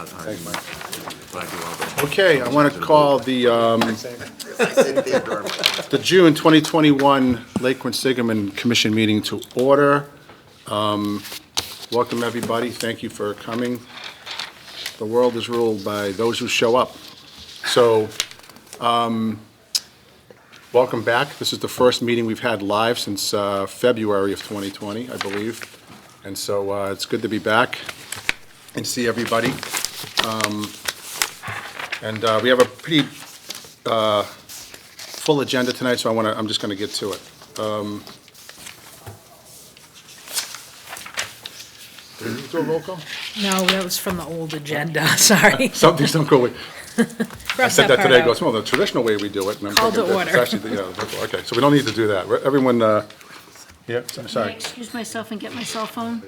Thanks, Mike. Glad you all. Okay, I want to call the June 2021 Lake Quinsigamond Commission meeting to order. Welcome, everybody. Thank you for coming. The world is ruled by those who show up. So, welcome back. This is the first meeting we've had live since February of 2020, I believe. And so it's good to be back and see everybody. We have a pretty full agenda tonight, so I'm just going to get to it. Did you do a roll call? No, that was from the old agenda, sorry. Some things don't go with. I Cross said that part today, out. goes, well, the traditional way we do it. And I'm Call to thinking that it's order. actually, okay, so we don't need to do that. Everyone, yeah, Can I sorry. excuse myself and get my cell phone?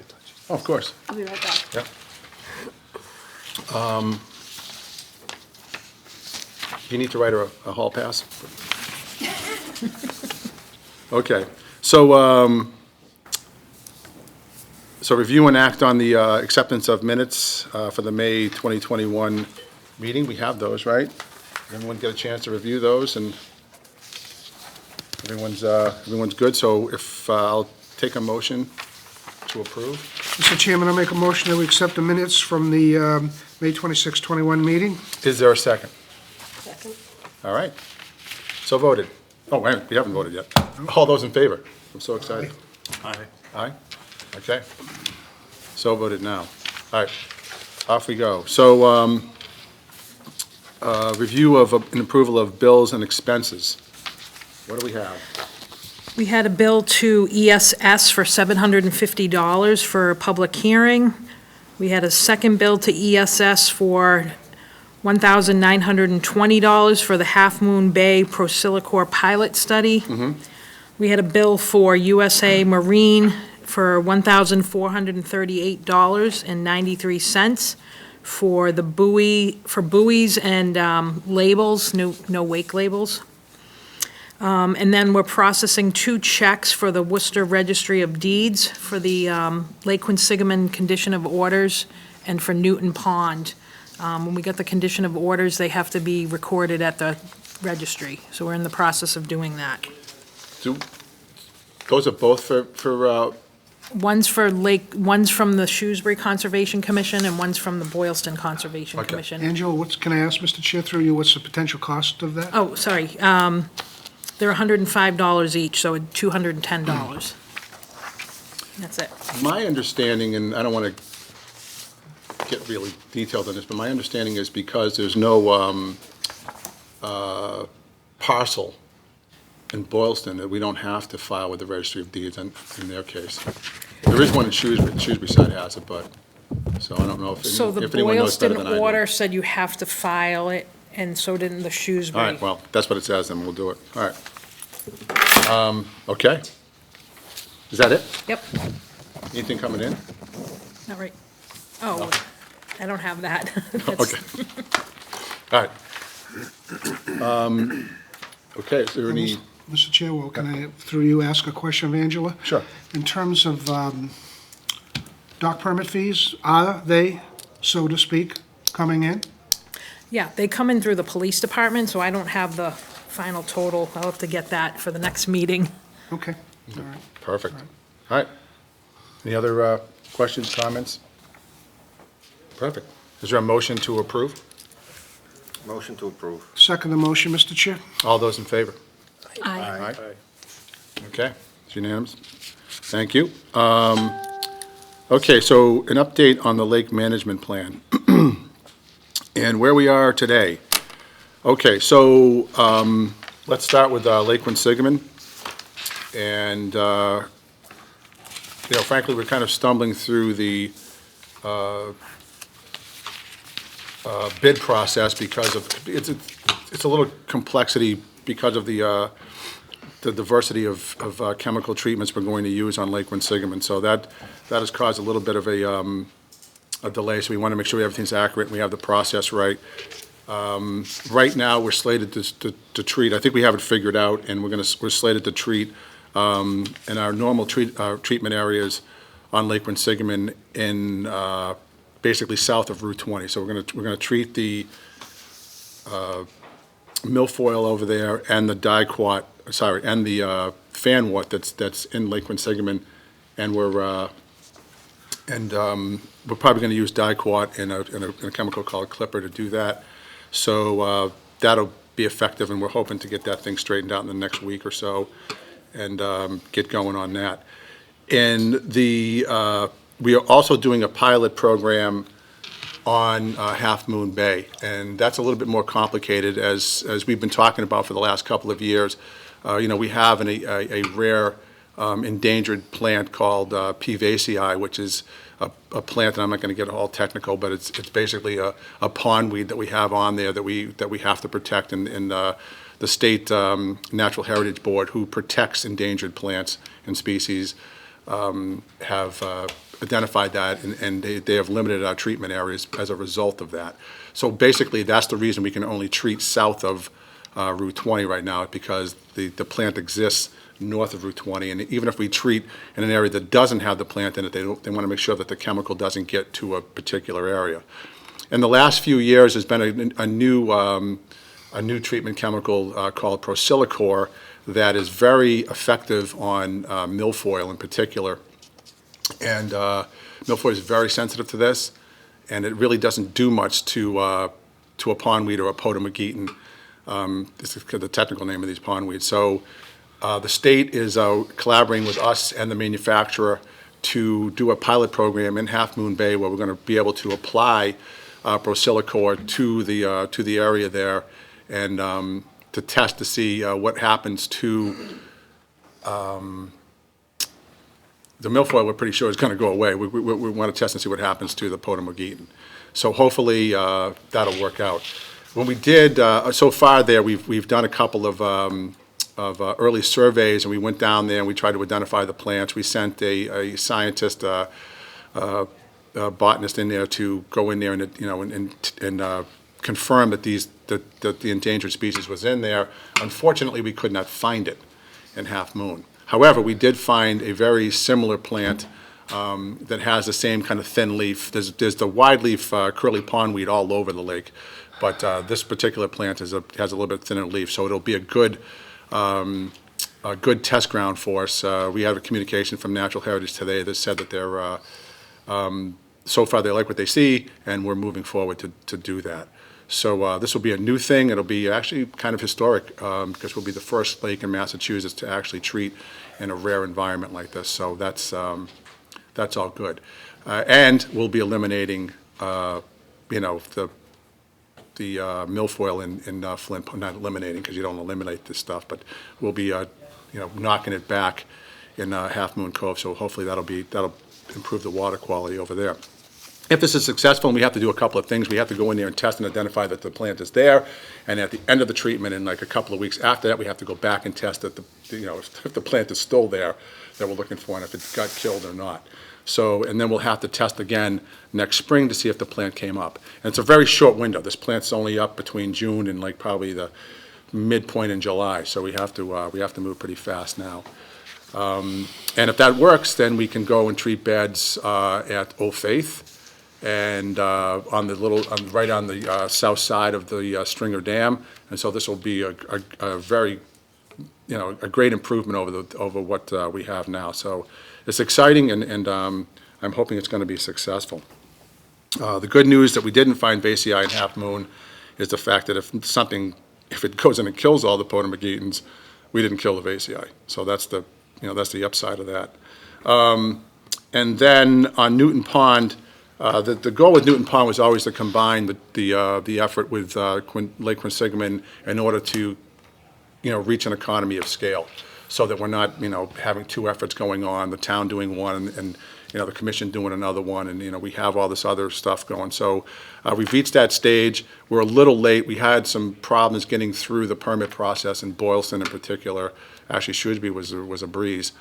Oh, of course, I'll be right back. yeah. You need to write a hall pass? Okay, so review and act on the acceptance of minutes for the May 2021 meeting. We have those, right? Everyone get a chance to review those, and everyone's good. So if I'll take a motion to approve. Mr. Chairman, I make a motion that we accept the minutes from the May 26, 21 meeting. Is there a second? Second. All right. So voted. Oh, wait, we haven't voted yet. All those in favor? I'm so excited. Aye. Aye? Okay. So voted now. All right, off we go. So, review of and approval of bills and expenses. What do we have? We had a bill to ESS for $750 for a public hearing. We had a second bill to ESS for $1,920 for the Half Moon Bay Procyllicor pilot study. We had a bill for USA Marine for $1,438.93 for the buoys and labels, no wake labels. And then we're processing 2 checks for the Worcester Registry of Deeds for the Lake Quinsigamond condition of orders and for Newton Pond. When we get the condition of orders, they have to be recorded at the registry. So we're in the process of doing that. Those are both for One's from the Shrewsbury Conservation Commission and one's from the Boylston Conservation Okay. Commission. Angela, can I ask, Mr. Chair, through you, what's the potential cost of that? Oh, sorry. They're $105 each, so $210. That's it. my understanding, and I don't want to get really detailed on this, but my understanding is because there's no parcel in Boylston, that we don't have to file with the Registry of Deeds in their case. There is one in Shrewsbury, the Shrewsbury side has it, but, so I don't know if So the anyone knows better than I Boylston do. order said you have to file it, and so didn't the All Shrewsbury. right, well, that's what it says, then we'll do it. All right. Okay. Is that it? Yep, Anything coming in? not right. Oh, I don't have that. That's- Okay. All right. Okay, is there any, Mr. Chair, well, can I, through you, ask a question of Angela? Sure. In terms of dock permit fees, are they, so to speak, coming in? Yeah, they come in through the police department, so I don't have the final total. I'll have to get that for the next meeting. Okay, all right. perfect. All right. Any other questions, comments? Perfect. Is there a motion to approve? Motion to approve. Second the motion, Mr. Chair. All those in favor? Aye. Aye. Okay, it's unanimous. Thank you. Okay, so an update on the lake management plan and where we are today. Okay, so let's start with Lake Quinsigamond. And, frankly, we're kind of stumbling through the bid process because of, it's a little complexity because of the diversity of chemical treatments we're going to use on Lake Quinsigamond. So that has caused a little bit of a delay, so we want to make sure everything's accurate and we have the process right. Right now, we're slated to treat, I think we have it figured out, and we're slated to treat in our normal treatment areas on Lake Quinsigamond in basically south of Route 20. So we're gonna treat the milfoil over there and the dicot, and the fanwort that's in Lake Quinsigamond, and we're probably going to use dicot in a chemical called Clipper to do that. So that'll be effective, and we're hoping to get that thing straightened out in the next week or so, and get going on that. We are also doing a pilot program on Half Moon Bay, and that's a little bit more complicated, as we've been talking about for the last couple of years. We have a rare endangered plant called P. vasei, which is a plant, and I'm not going to get all technical, but it's basically a pondweed that we have on there that we have to protect, and the state Natural Heritage Board, who protects endangered plants and species, have identified that, and they have limited our treatment areas as a result of that. So basically, that's the reason we can only treat south of Route 20 right now, because the plant exists north of Route 20, and even if we treat in an area that doesn't have the plant in it, they want to make sure that the chemical doesn't get to a particular area. In the last few years, there's been a new treatment chemical called Procyllicor that is very effective on milfoil in particular. And milfoil is very sensitive to this, and it really doesn't do much to a pondweed or a potamogeton. This is the technical name of these pondweeds. So the state is collaborating with us and the manufacturer to do a pilot program in Half Moon Bay, where we're going to be able to apply Procyllicor to the area there, and to test to see what happens to the milfoil. We're pretty sure is going to go away. We want to test and see what happens to the potamogeton. So hopefully that'll work out. When we did so far there, we've done a couple of early surveys, and we went down there and we tried to identify the plants. We sent a scientist, a botanist in there to go in there and confirm that the endangered species was in there. Unfortunately, we could not find it in Half Moon. However, we did find a very similar plant that has the same kind of thin leaf. There's the wide leaf curly pondweed all over the lake, but this particular plant has a little bit thinner leaf, so it'll be a good test ground for us. We have a communication from Natural Heritage today that said that they're so far they like what they see, and we're moving forward to do that. So this will be a new thing. It'll be actually kind of historic, because we'll be the first lake in Massachusetts to actually treat in a rare environment like this. So that's all good, and we'll be eliminating the milfoil in Flint. Not eliminating, because you don't eliminate this stuff, but we'll be knocking it back in Half Moon Cove. So hopefully that'll improve the water quality over there. If this is successful, and we have to do a couple of things, we have to go in there and test and identify that the plant is there, and at the end of the treatment, in like a couple of weeks after that, we have to go back and test that if the plant is still there that we're looking for, and if it got killed or not. So, and then we'll have to test again next spring to see if the plant came up. And it's a very short window. This plant's only up between June and like probably the midpoint in July, so we have to move pretty fast now. And if that works, then we can go and treat beds at Old Faith, and right on the south side of the Stringer Dam, and so this will be a very, a great improvement over what we have now. So it's exciting, and I'm hoping it's going to be successful. The good news that we didn't find vasei in Half Moon is the fact that if it goes in and kills all the potamogetons, we didn't kill the vasei. So that's the upside of that. And then on Newton Pond. The goal with Newton Pond was always to combine the effort with Lake Quinsigamond in order to, reach an economy of scale, so that we're not, having two efforts going on, the town doing one and the commission doing another one, and we have all this other stuff going. So we've reached that stage. We're a little late. We had some problems getting through the permit process in Boylston in particular. Actually, Shrewsbury was a breeze.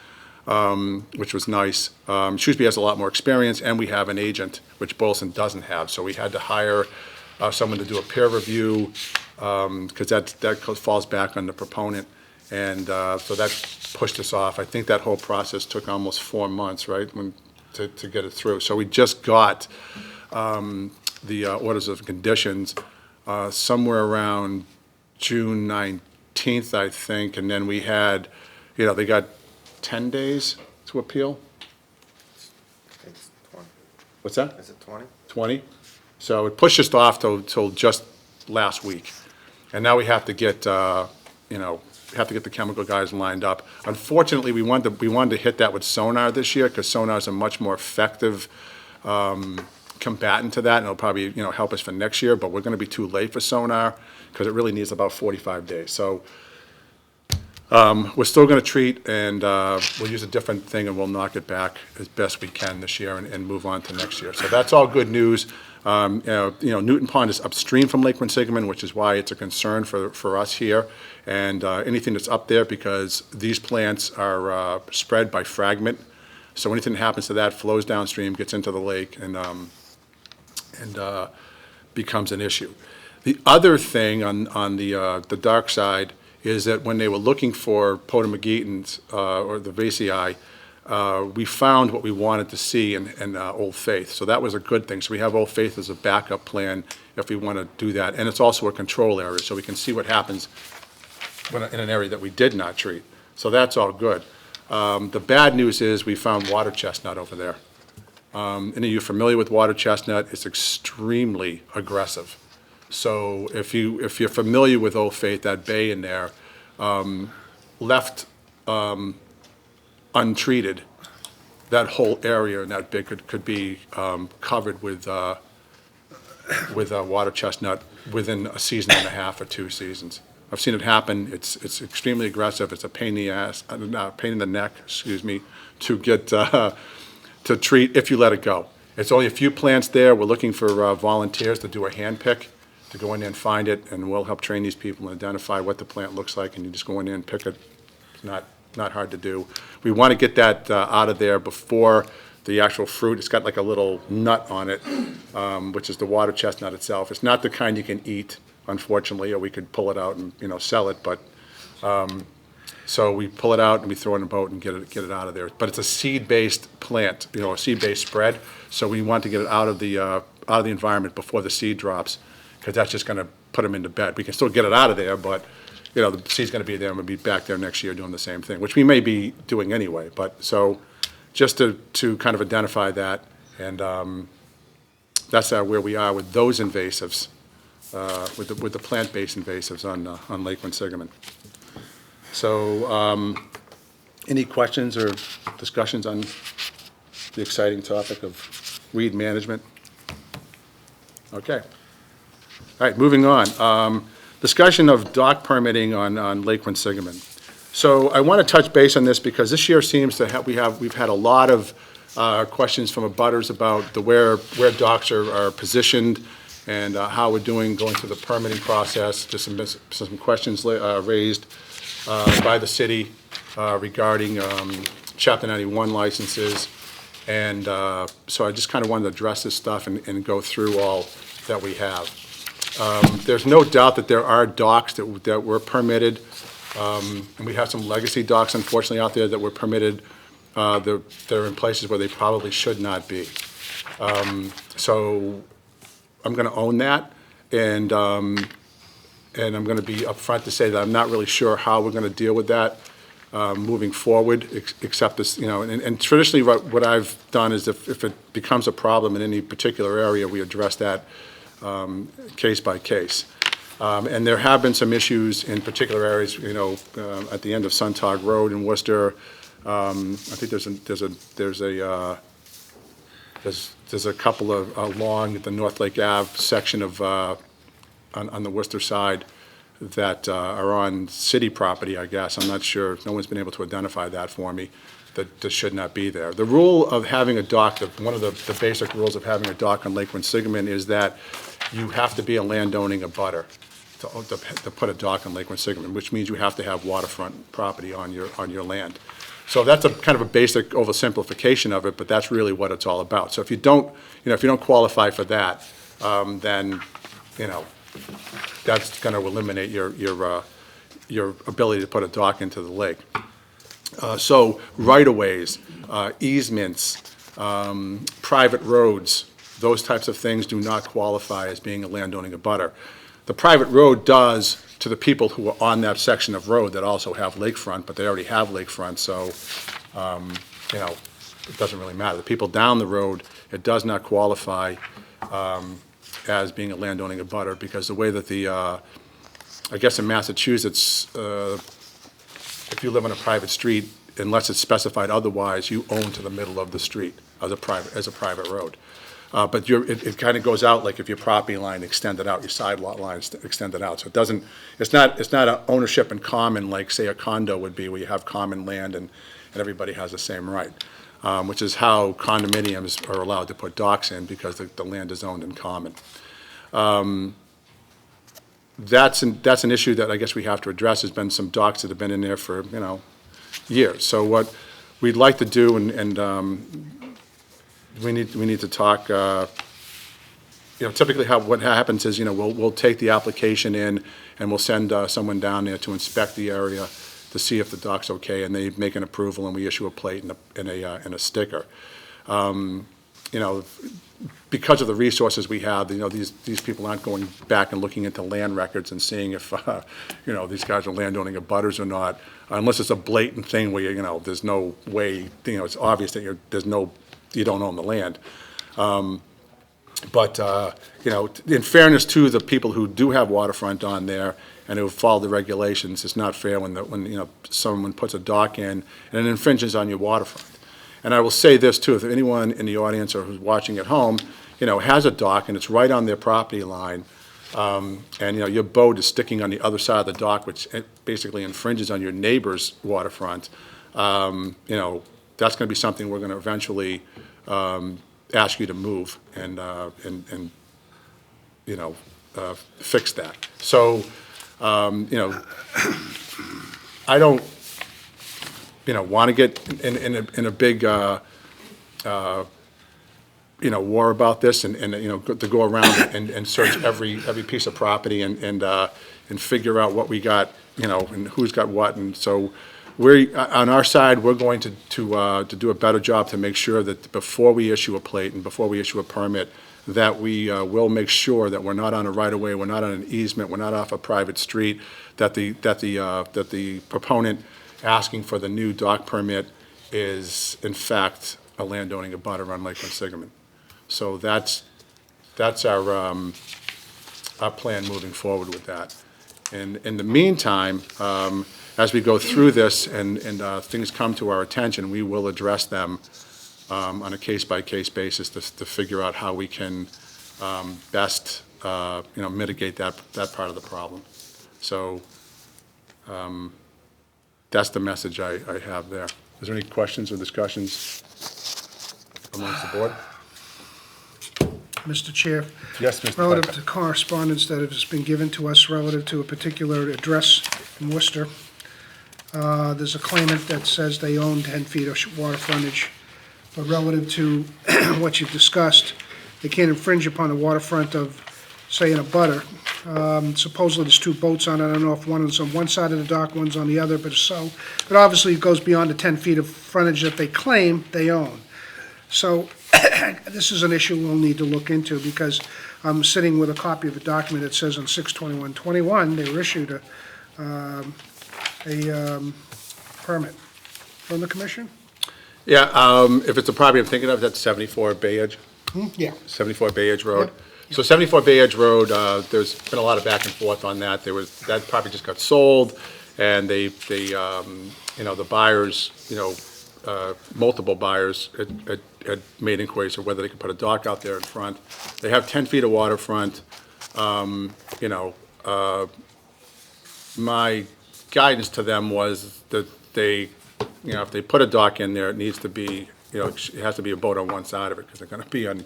Which was nice. Shrewsbury has a lot more experience, and we have an agent, which Boylston doesn't have. So we had to hire someone to do a peer review, because that falls back on the proponent, and so that pushed us off. I think that whole process took almost 4 months, right, to get it through. So we just got the orders of conditions somewhere around June 19th, I think, and then we had, they got 10 days to appeal. I think it's 20. What's that? Is it 20? 20? So it pushed us off till just last week. And now we have to get, the chemical guys lined up. Unfortunately, we wanted to hit that with sonar this year, because sonar is a much more effective combatant to that, and it'll probably, help us for next year, but we're gonna be too late for sonar, because it really needs about 45 days. So, we're still gonna treat, and, we'll use a different thing, and we'll knock it back as best we can this year and move on to next year. So that's all good news. Newton Pond is upstream from Lake Quinsigamond, which is why it's a concern for us here, and, anything that's up there, because these plants are, spread by fragment. So anything that happens to that flows downstream, gets into the lake, and becomes an issue. The other thing on the dark side is that when they were looking for potamogetans, or the vasei, we found what we wanted to see in Old Faith. So that was a good thing. So we have Old Faith as a backup plan if we want to do that. And it's also a control area, so we can see what happens in an area that we did not treat. So that's all good. The bad news is we found water chestnut over there. Any of you familiar with water chestnut? It's extremely aggressive. So if you're familiar with Old Faith, that bay in there, left untreated, that whole area and that big could be covered with water chestnut within a season and a half or 2 seasons. I've seen it happen. It's extremely aggressive. It's a pain in the neck, to get to treat if you let it go. It's only a few plants there. We're looking for volunteers to do a hand pick, to go in there and find it, and we'll help train these people and identify what the plant looks like, and you just go in there and pick it. It's not hard to do. We want to get that out of there before the actual fruit. It's got like a little nut on it, which is the water chestnut itself. It's not the kind you can eat, unfortunately, or we could pull it out and sell it. But so we pull it out and we throw it in a boat and get it out of there. But it's a seed-based plant, a seed-based spread. So we want to get it out of the environment before the seed drops, because that's just going to put them into bed. We can still get it out of there, but the seed's going to be there, and we'll be back there next year doing the same thing, which we may be doing anyway. But so just to kind of identify that, and that's where we are with those invasives, with the plant-based invasives on Lake Quinsigamond. So any questions or discussions on the exciting topic of weed management? Okay. All right, moving on. Discussion of dock permitting on Lake Quinsigamond. So I want to touch base on this because this year seems to have, we've had a lot of questions from abutters about where docks are positioned and how we're doing going through the permitting process. Just some questions raised by the city regarding Chapter 91 licenses. And so I just kind of wanted to address this stuff and go through all that we have. There's no doubt that there are docks that were permitted, and we have some legacy docks, unfortunately, out there that were permitted. They're in places where they probably should not be. So I'm going to own that, and I'm going to be upfront to say that I'm not really sure how we're going to deal with that moving forward, except this, and traditionally what I've done is if it becomes a problem in any particular area, we address that case by case. And there have been some issues in particular areas, at the end of Suntog Road in Worcester. I think there's a couple of along the North Lake Ave section of on the Worcester side that are on city property, I guess. I'm not sure. No one's been able to identify that for me. That should not be there. The rule of having a dock, one of the basic rules of having a dock on Lake Quinsigamond is that you have to be a landowning abutter to put a dock on Lake Quinsigamond, which means you have to have waterfront property on your land. So that's a kind of a basic oversimplification of it, but that's really what it's all about. So if you don't qualify for that, then that's going to eliminate your ability to put a dock into the lake. So right-of-ways, easements, private roads, those types of things do not qualify as being a landowning abutter. The private road does to the people who are on that section of road that also have lakefront, but they already have lakefront, so, you know, it doesn't really matter. The people down the road, it does not qualify as being a landowning abutter, because the way that I guess in Massachusetts, if you live on a private street, unless it's specified otherwise, you own to the middle of the street as a private road. But it kind of goes out like if your property line extended out, your side lot lines extended out. So it's not an ownership in common like, say, a condo would be, where you have common land and everybody has the same right, which is how condominiums are allowed to put docks in, because the land is owned in common. That's an issue that I guess we have to address. There's been some docks that have been in there for, you know, years. So what we'd like to do, and we need to talk, you know, typically what happens is, you know, we'll take the application in and we'll send someone down there to inspect the area to see if the dock's okay, and they make an approval and we issue a plate and a sticker. You know, because of the resources we have, you know, these people aren't going back and looking into land records and seeing if, you know, these guys are landowning abutters or not, unless it's a blatant thing where, you know, there's no way, you know, it's obvious that you don't own the land. But, you know, in fairness to the people who do have waterfront on there and who follow the regulations, it's not fair when you know, someone puts a dock in and it infringes on your waterfront. And I will say this too, if anyone in the audience or who's watching at home, you know, has a dock and it's right on their property line, and, you know, your boat is sticking on the other side of the dock, which basically infringes on your neighbor's waterfront, you know, that's going to be something we're going to eventually ask you to move and you know, fix that. So, you know, I don't, you know, want to get in a big, you know, war about this and you know, to go around and search every piece of property and figure out what we got, you know, and who's got what. And so on our side, we're going to do a better job to make sure that before we issue a plate and before we issue a permit, that we will make sure that we're not on a right-of-way, we're not on an easement, we're not off a private street, that the proponent asking for the new dock permit is in fact a landowning abutter on Lake Quinsigamond. So that's our plan moving forward with that. And in the meantime, as we go through this and things come to our attention, we will address them on a case-by-case basis to figure out how we can best, you know, mitigate that part of the problem. So that's the message I have there. Is there any questions or discussions amongst the board? Mr. Chair. Yes, Mr. Relative Piper. to correspondence that has been given to us relative to a particular address in Worcester, there's a claimant that says they own 10 feet of water frontage, but relative to what you've discussed, they can't infringe upon the waterfront of, say, in a butter. Supposedly there's two boats on it. I don't know if one is on one side of the dock, one's on the other, but obviously it goes beyond the 10 feet of frontage that they claim they own. So this is an issue we'll need to look into, because I'm sitting with a copy of a document that says on 6/21/21, they were issued a permit from the commission? Yeah, if it's a property I'm thinking of, that's 74 Bay Edge. Yeah. 74 Bay Edge Road. Yep. So 74 Bay Edge Road, there's been a lot of back and forth on that. That property just got sold, and they you know, the buyers, you know, multiple buyers had made inquiries of whether they could put a dock out there in front. They have 10 feet of waterfront. You know, my guidance to them was that they, you know, if they put a dock in there, it needs to be, you know, it has to be a boat on one side of it, because they're going to be on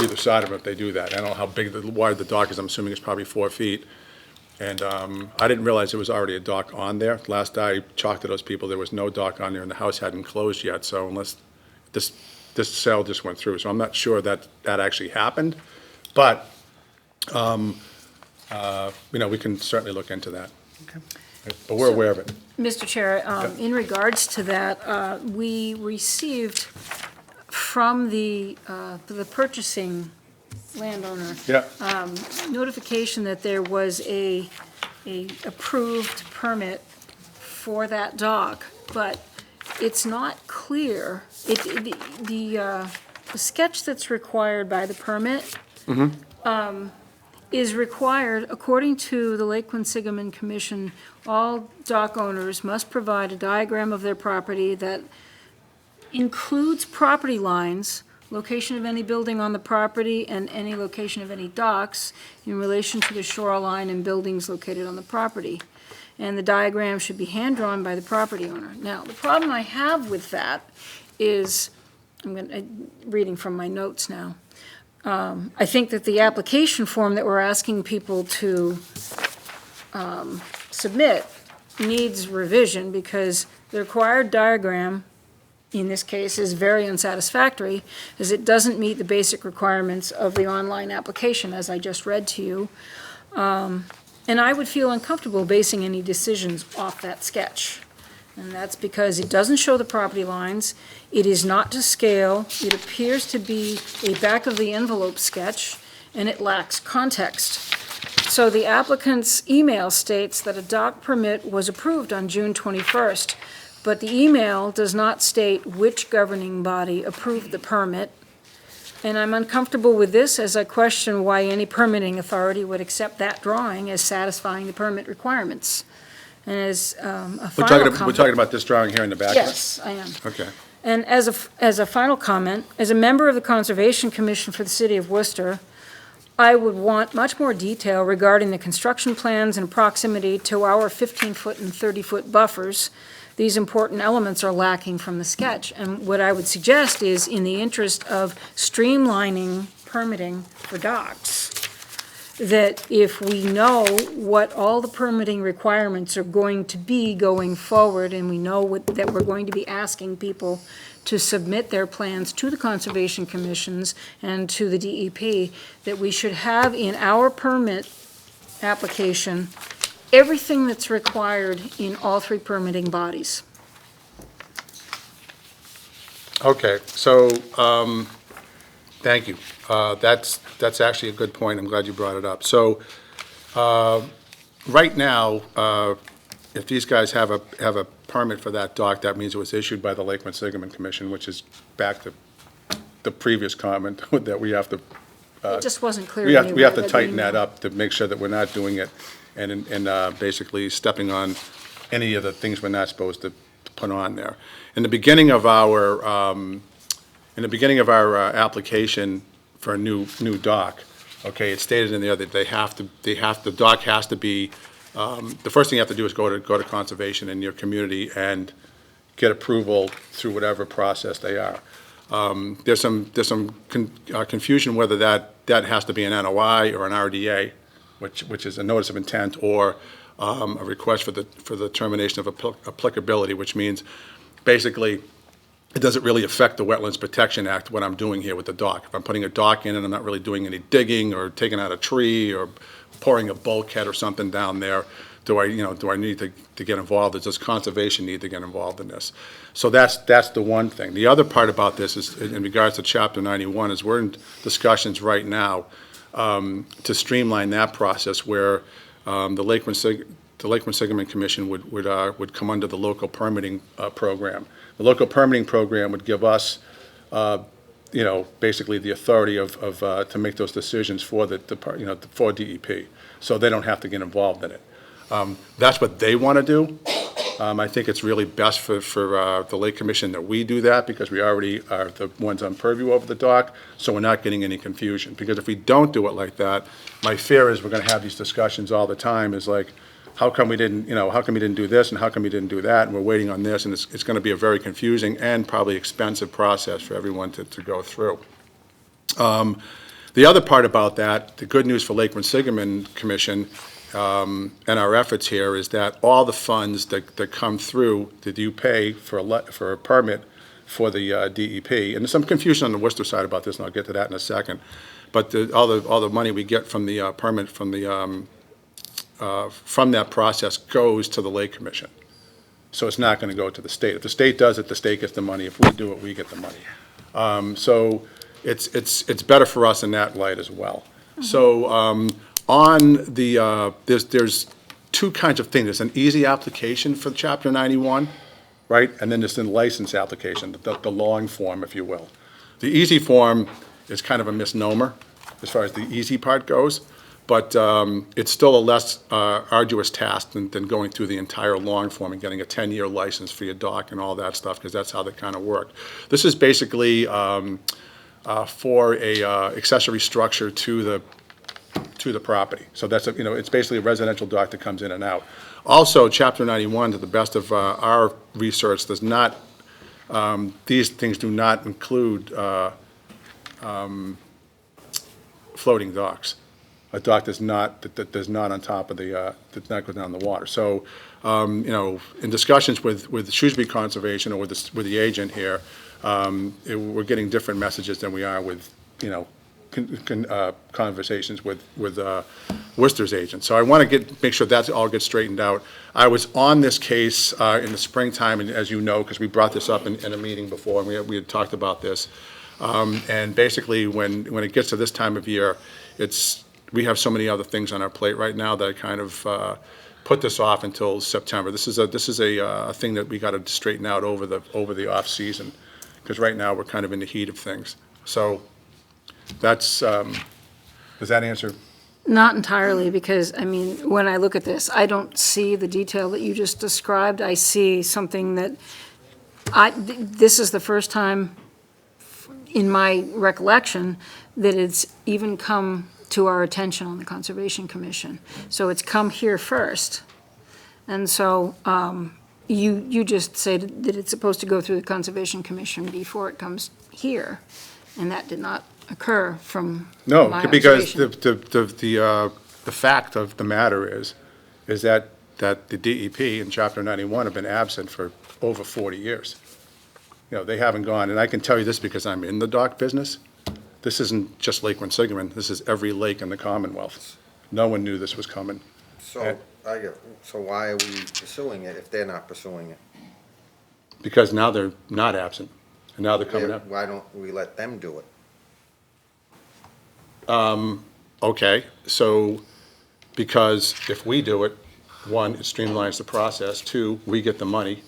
either side of it if they do that. I don't know how wide the dock is. I'm assuming it's probably 4 feet. And I didn't realize there was already a dock on there. Last I talked to those people, there was no dock on there, and the house hadn't closed yet. So unless this sale just went through, so I'm not sure that actually happened. But you know, we can certainly look into that. Okay. But we're aware of it. Mr. Chair, in regards to that, we received from the purchasing landowner, Yeah. notification that there was a approved permit for that dock, but it's not clear. The sketch that's required by the permit is required, according to the Lake Quinsigamond Commission, all dock owners must provide a diagram of their property that includes property lines, location of any building on the property, and any location of any docks in relation to the shoreline and buildings located on the property. And the diagram should be hand-drawn by the property owner. Now, the problem I have with that is, I'm reading from my notes now. I think that the application form that we're asking people to submit needs revision, because the required diagram, in this case, is very unsatisfactory, as it doesn't meet the basic requirements of the online application, as I just read to you. And I would feel uncomfortable basing any decisions off that sketch. And that's because it doesn't show the property lines, it is not to scale, it appears to be a back-of-the-envelope sketch, and it lacks context. So the applicant's email states that a dock permit was approved on June 21st, but the email does not state which governing body approved the permit. And I'm uncomfortable with this, as I question why any permitting authority would accept that drawing as satisfying the permit requirements. And as a We're final talking comment. about this drawing here in the back? Yes, I am. Okay. And as a final comment, as a member of the Conservation Commission for the City of Worcester, I would want much more detail regarding the construction plans and proximity to our 15-foot and 30-foot buffers. These important elements are lacking from the sketch. And what I would suggest is, in the interest of streamlining permitting for docks, that if we know what all the permitting requirements are going to be going forward, and we know that we're going to be asking people to submit their plans to the Conservation Commissions and to the DEP, that we should have in our permit application everything that's required in all three permitting bodies. Okay, so, thank you. That's actually a good point. I'm glad you brought it up. So, right now, if these guys have a permit for that dock, that means it was issued by the Lake Quinsigamond Commission, which is back to the previous comment that we have to, It just wasn't clear we to me. have, we have when I to read the tighten that email. up to make sure that we're not doing it and basically stepping on any of the things we're not supposed to put on there. In the beginning of our, application for a new dock, okay, it stated in there that the dock has to be, the first thing you have to do is go to conservation in your community and get approval through whatever process they are. There's some confusion whether that has to be an NOI or an RDA, which is a notice of intent, or a request for the termination of applicability, which means basically it doesn't really affect the Wetlands Protection Act, what I'm doing here with the dock. If I'm putting a dock in and I'm not really doing any digging or taking out a tree or pouring a bulkhead or something down there, do I need to get involved? Does conservation need to get involved in this? So that's the one thing. The other part about this is, in regards to Chapter 91, is we're in discussions right now to streamline that process, where the Lake Quinsigamond Commission would come under the local permitting program. The local permitting program would give us, basically the authority to make those decisions for for DEP, so they don't have to get involved in it. That's what they want to do. I think it's really best for the Lake Commission that we do that, because we already are the ones on purview over the dock, so we're not getting any confusion. Because if we don't do it like that, my fear is we're going to have these discussions all the time, is like, how come we didn't do this, and how come we didn't do that, and we're waiting on this, and it's going to be a very confusing and probably expensive process for everyone to go through. The other part about that, the good news for Lake Quinsigamond Commission, and our efforts here, is that all the funds that come through that you pay for a permit for the DEP, and there's some confusion on the Worcester side about this, and I'll get to that in a second, but all the money we get from the permit from that process goes to the Lake Commission. So it's not going to go to the state. If the state does it, the state gets the money. If we do it, we get the money. So it's better for us in that light as well. So on the, there's two kinds of things. There's an easy application for Chapter 91, right? And then there's a license application, the long form, if you will. The easy form is kind of a misnomer as far as the easy part goes, but it's still a less arduous task than going through the entire long form and getting a 10-year license for your dock and all that stuff, because that's how they kind of work. This is basically for a accessory structure to the property. So that's, it's basically a residential dock that comes in and out. Also, Chapter 91, to the best of our research, does not, these things do not include floating docks. A dock that's not on top of the, does not go down the water. So, in discussions with Shrewsbury Conservation or with the agent here, we're getting different messages than we are with, conversations with Worcester's agent. So I want to make sure that all gets straightened out. I was on this case in the springtime, and as you know, because we brought this up in a meeting before, and we had talked about this. And basically, when it gets to this time of year, we have so many other things on our plate right now that I kind of put this off until September. This is a thing that we got to straighten out over the off season, because right now we're kind of in the heat of things. So that's, does that answer? Not entirely, because, I mean, when I look at this, I don't see the detail that you just described. I see something that, this is the first time in my recollection that it's even come to our attention on the Conservation Commission. So it's come here first. And so you just said that it's supposed to go through the Conservation Commission before it comes here, and that did not occur from my No, observation. because the fact of the matter is that the DEP in Chapter 91 have been absent for over 40 years. They haven't gone, and I can tell you this because I'm in the dock business. This isn't just Lake Quinsigamond, this is every lake in the Commonwealth. No one knew this was coming. So, so why are we pursuing it if they're not pursuing it? Because now they're not absent, and now they're coming up. Why don't we let them do it? Okay, so, because if we do it, one, it streamlines the process, two, we get the money,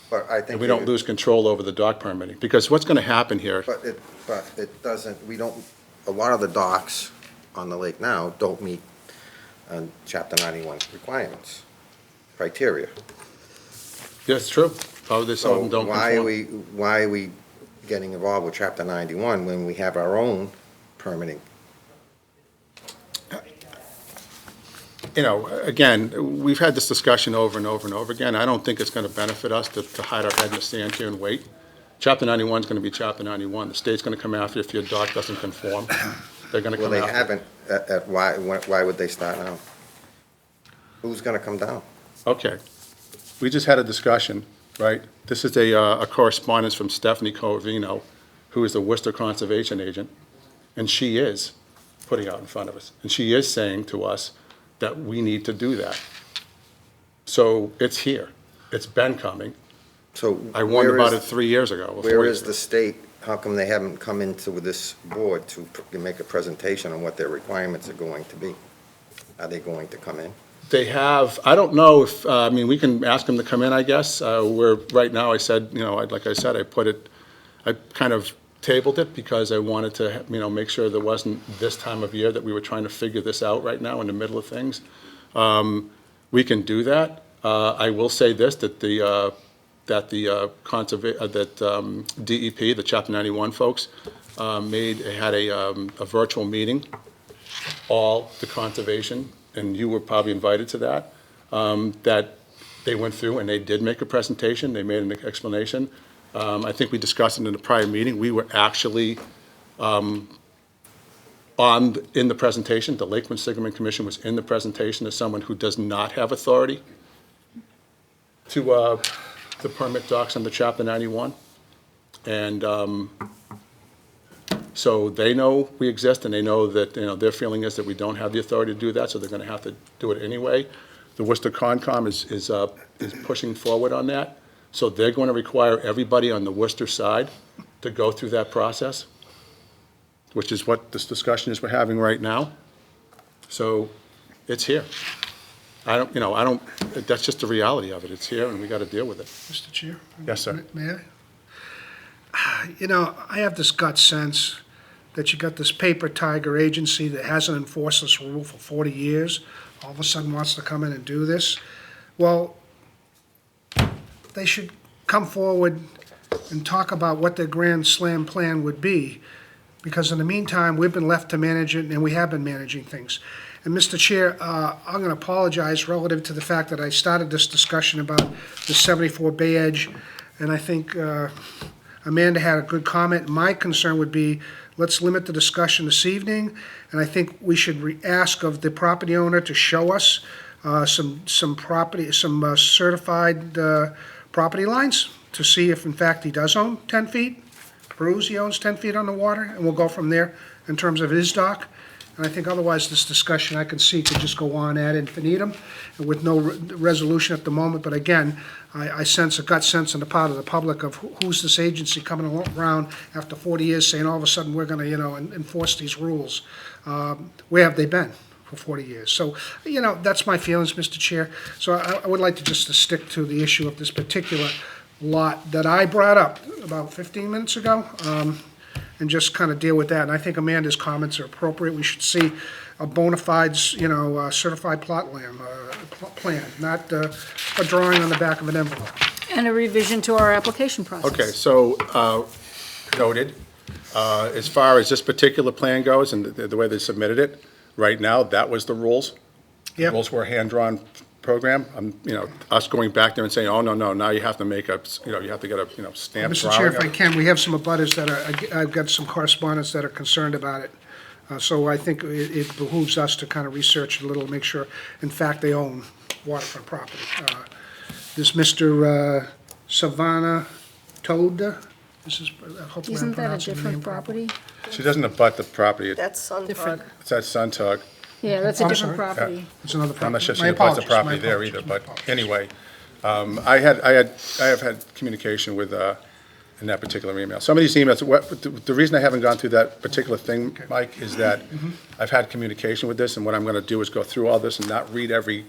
But I think. and we don't lose control over the dock permitting. Because what's gonna happen here, But it doesn't, a lot of the docks on the lake now don't meet Chapter 91 requirements, criteria. yeah, it's true, probably some of them So don't conform. why are we getting involved with Chapter 91 when we have our own permitting? Again, we've had this discussion over and over and over again. I don't think it's going to benefit us to hide our head in the sand here and wait. Chapter 91 is going to be Chapter 91. The state's going to come after you if your dock doesn't conform. They're going to Well, come they after. haven't, why would they start now? Who's gonna come down? Okay. We just had a discussion, right? This is a correspondence from Stephanie Corvino, who is the Worcester Conservation Agent, and she is putting out in front of us. And she is saying to us that we need to do that. So it's here. It's been coming. So I warned where about is- it 3 years ago. or 4 Where years is ago. the state, how come they haven't come into this board to make a presentation on what their requirements are going to be? Are they going to come in? They have, I don't know if, we can ask them to come in, I guess. Right now, I said, like I said, I kind of tabled it because I wanted to, make sure there wasn't this time of year that we were trying to figure this out right now in the middle of things. We can do that. I will say this, that DEP, the Chapter 91 folks, had a virtual meeting, all the conservation, and you were probably invited to that, that they went through and they did make a presentation, they made an explanation. I think we discussed it in a prior meeting. We were actually in the presentation. The Lake Quinsigamond Commission was in the presentation as someone who does not have authority to permit docks under Chapter 91. And so they know we exist, and they know that, their feeling is that we don't have the authority to do that, so they're going to have to do it anyway. The Worcester Concom is pushing forward on that. So they're going to require everybody on the Worcester side to go through that process, which is what this discussion is we're having right now. So it's here. I don't, that's just the reality of it. It's here, and we got to deal with it. Mr. Chair? Yes, sir. May I? You know, I have this gut sense that you got this paper tiger agency that hasn't enforced this rule for 40 years, all of a sudden wants to come in and do this. Well, they should come forward and talk about what their grand slam plan would be, because in the meantime, we've been left to manage it, and we have been managing things. And Mr. Chair, I'm going to apologize relative to the fact that I started this discussion about the 74 Bay Edge, and I think Amanda had a good comment. My concern would be, let's limit the discussion this evening, and I think we should ask of the property owner to show us some certified property lines to see if in fact he does own 10 feet, proves he owns 10 feet on the water, and we'll go from there in terms of his dock. And I think otherwise this discussion I can see could just go on ad infinitum and with no resolution at the moment. But again, I sense a gut sense on the part of the public of who's this agency coming around after 40 years saying all of a sudden we're going to, enforce these rules. Where have they been for 40 years? So, that's my feelings, Mr. Chair. So I would like to just to stick to the issue of this particular lot that I brought up about 15 minutes ago. And just kind of deal with that. And I think Amanda's comments are appropriate. We should see a bona fide, certified plot plan, not a drawing on the back of an envelope. And a revision to our application process. Okay, so, noted. As far as this particular plan goes and the way they submitted it, right now, that was the rules. Yep. Rules were a hand-drawn program. Us going back there and saying, oh, no, now you have to make a, you have to get a, stamp Mr. Chair, drawing. if I can, we have some abutters that are, I've got some correspondents that are concerned about it. So I think it behooves us to kind of research it a little, make sure, in fact, they own waterfront property. This Mr. Savannah Toda, this is, hopefully I'm Isn't that a pronouncing the name different property? She doesn't abut the property. That's Sun Different. Park. It's at Suntug. Yeah, that's a I'm different sorry. property. It's another property. I'm not sure she My abuts the apologies, property my there apologies, either, my but apologies. anyway. I have communication with, in that particular email. Some of these emails, the reason I haven't gone through that particular thing, Mike, is that I've had communication with this, and what I'm gonna do is go through all this and not read every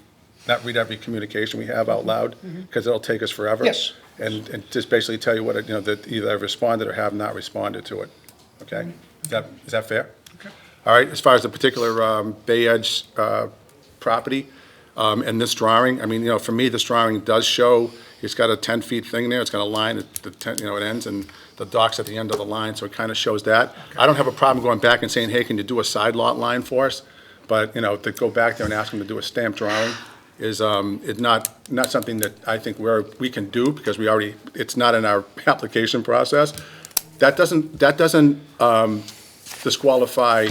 communication we have out loud, because it'll take us forever. Yes. And just basically tell you what, that either I've responded or have not responded to it, okay? Is that fair? Okay. All right, as far as the particular Bay Edge property, and this drawing, for me, this drawing does show, it's got a 10-feet thing there, it's got a line, it ends, and the dock's at the end of the line, so it kind of shows that. I don't have a problem going back and saying, hey, can you do a side lot line for us? But, to go back there and ask them to do a stamp drawing is not something that I think we can do, because it's not in our application process. That doesn't disqualify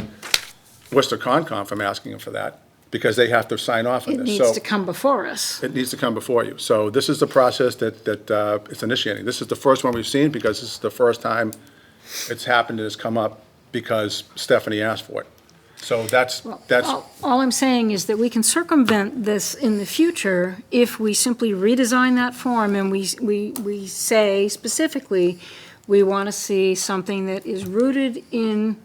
Worcester Concom from asking them for that, because they have to sign off on It this. needs So to come before us. it needs to come before you. So this is the process that it's initiating. This is the first one we've seen, because this is the first time it's happened and it's come up because Stephanie asked for it. So that's, All I'm saying is that we can circumvent this in the future if we simply redesign that form and we say specifically, we want to see something that is rooted in.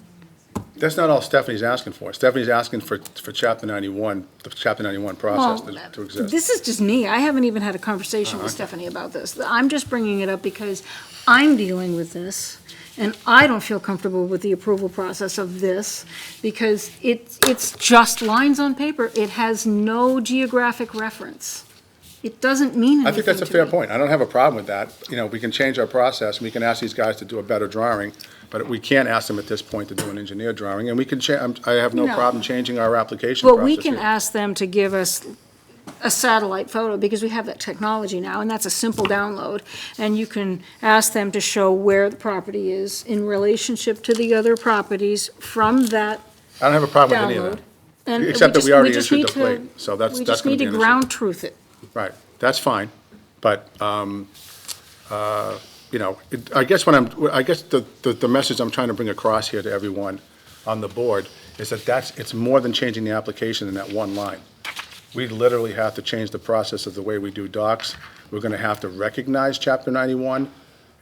that's not all Stephanie's asking for. Stephanie's asking for Chapter 91, the Chapter 91 process to exist. This is just me. I haven't even had a conversation with Stephanie about this. I'm just bringing it up because I'm dealing with this, and I don't feel comfortable with the approval process of this, because it's just lines on paper. It has no geographic reference. It doesn't mean anything I think that's a to fair me. point. I don't have a problem with that. We can change our process, and we can ask these guys to do a better drawing, but we can't ask them at this point to do an engineer drawing, and we can I have no No. problem changing our application But process. we can here. ask them to give us a satellite photo, because we have that technology now, and that's a simple download. And you can ask them to show where the property is in relationship to the other properties from that I don't have a problem with any of download. that. And Except that just- we already just issued need the to- plate, so that's We gonna just need be to an issue. ground truth it. Right, that's fine, but, I guess the message I'm trying to bring across here to everyone on the board is that it's more than changing the application in that one line. We literally have to change the process of the way we do docs. We're gonna have to recognize Chapter 91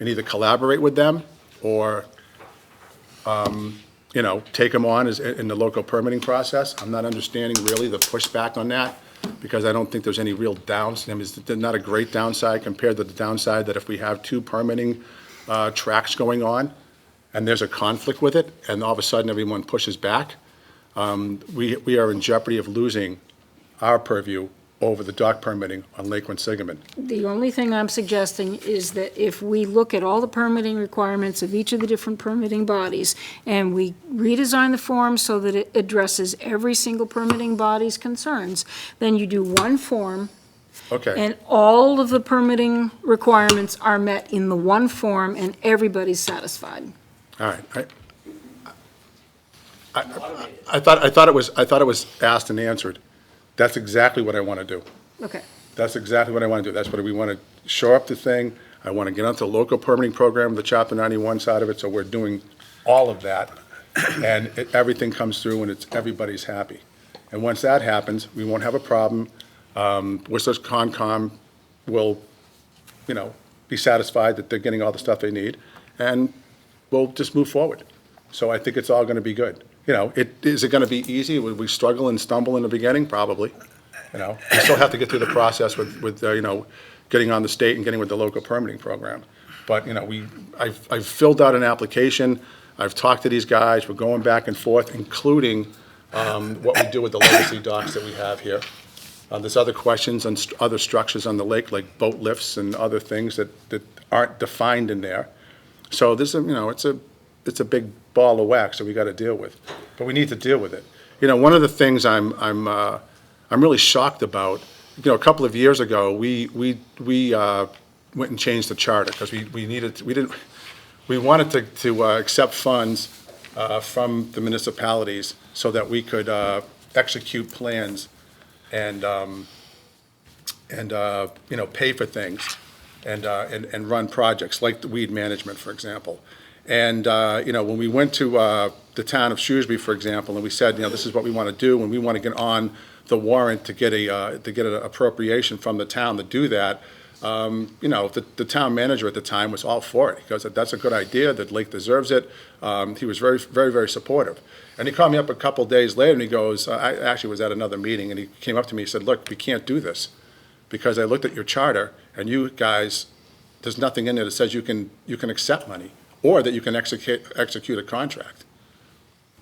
and either collaborate with them or, you know, take them on as, in the local permitting process. I'm not understanding really the pushback on that, because I don't think there's any real downs. I mean, it's not a great downside compared to the downside that if we have two permitting tracks going on, and there's a conflict with it, and all of a sudden everyone pushes back, we are in jeopardy of losing our purview over the dock permitting on Lake Quinsigamond. The only thing I'm suggesting is that if we look at all the permitting requirements of each of the different permitting bodies, and we redesign the form so that it addresses every single permitting body's concerns, then you do one form, Okay, and all of the permitting requirements are met in the one form, and everybody's satisfied. all right. I thought it was asked and answered. That's exactly what I want to do. Okay. That's exactly what I want to do. That's what we want to shore up the thing. I want to get onto the local permitting program, the Chapter 91 side of it, so we're doing all of that. And everything comes through and everybody's happy. And once that happens, we won't have a problem. Worcester's Concom will, you know, be satisfied that they're getting all the stuff they need, and we'll just move forward. So I think it's all going to be good. You know, is it going to be easy? Would we struggle and stumble in the beginning? Probably. You know, we still have to get through the process with you know, getting on the state and getting with the local permitting program. But, you know, I've filled out an application. I've talked to these guys. We're going back and forth, including what we do with the legacy docks that we have here. There's other questions on other structures on the lake, like boat lifts and other things that aren't defined in there. So this, you know, it's a big ball of wax that we got to deal with, but we need to deal with it. You know, one of the things I'm really shocked about. You know, a couple of years ago, we went and changed the charter because we wanted to accept funds from the municipalities so that we could execute plans and you know, pay for things and run projects like the weed management, for example. And, you know, when we went to the town of Shrewsbury, for example, and we said, you know, this is what we want to do, and we want to get on the warrant to get an appropriation from the town to do that, you know, the town manager at the time was all for it. He goes, that's a good idea, that Lake deserves it. He was very, very, very supportive. And he called me up a couple days later, and he goes, I actually was at another meeting, and he came up to me and said, look, we can't do this, because I looked at your charter, and you guys, there's nothing in there that says you can accept money, or that you can execute a contract.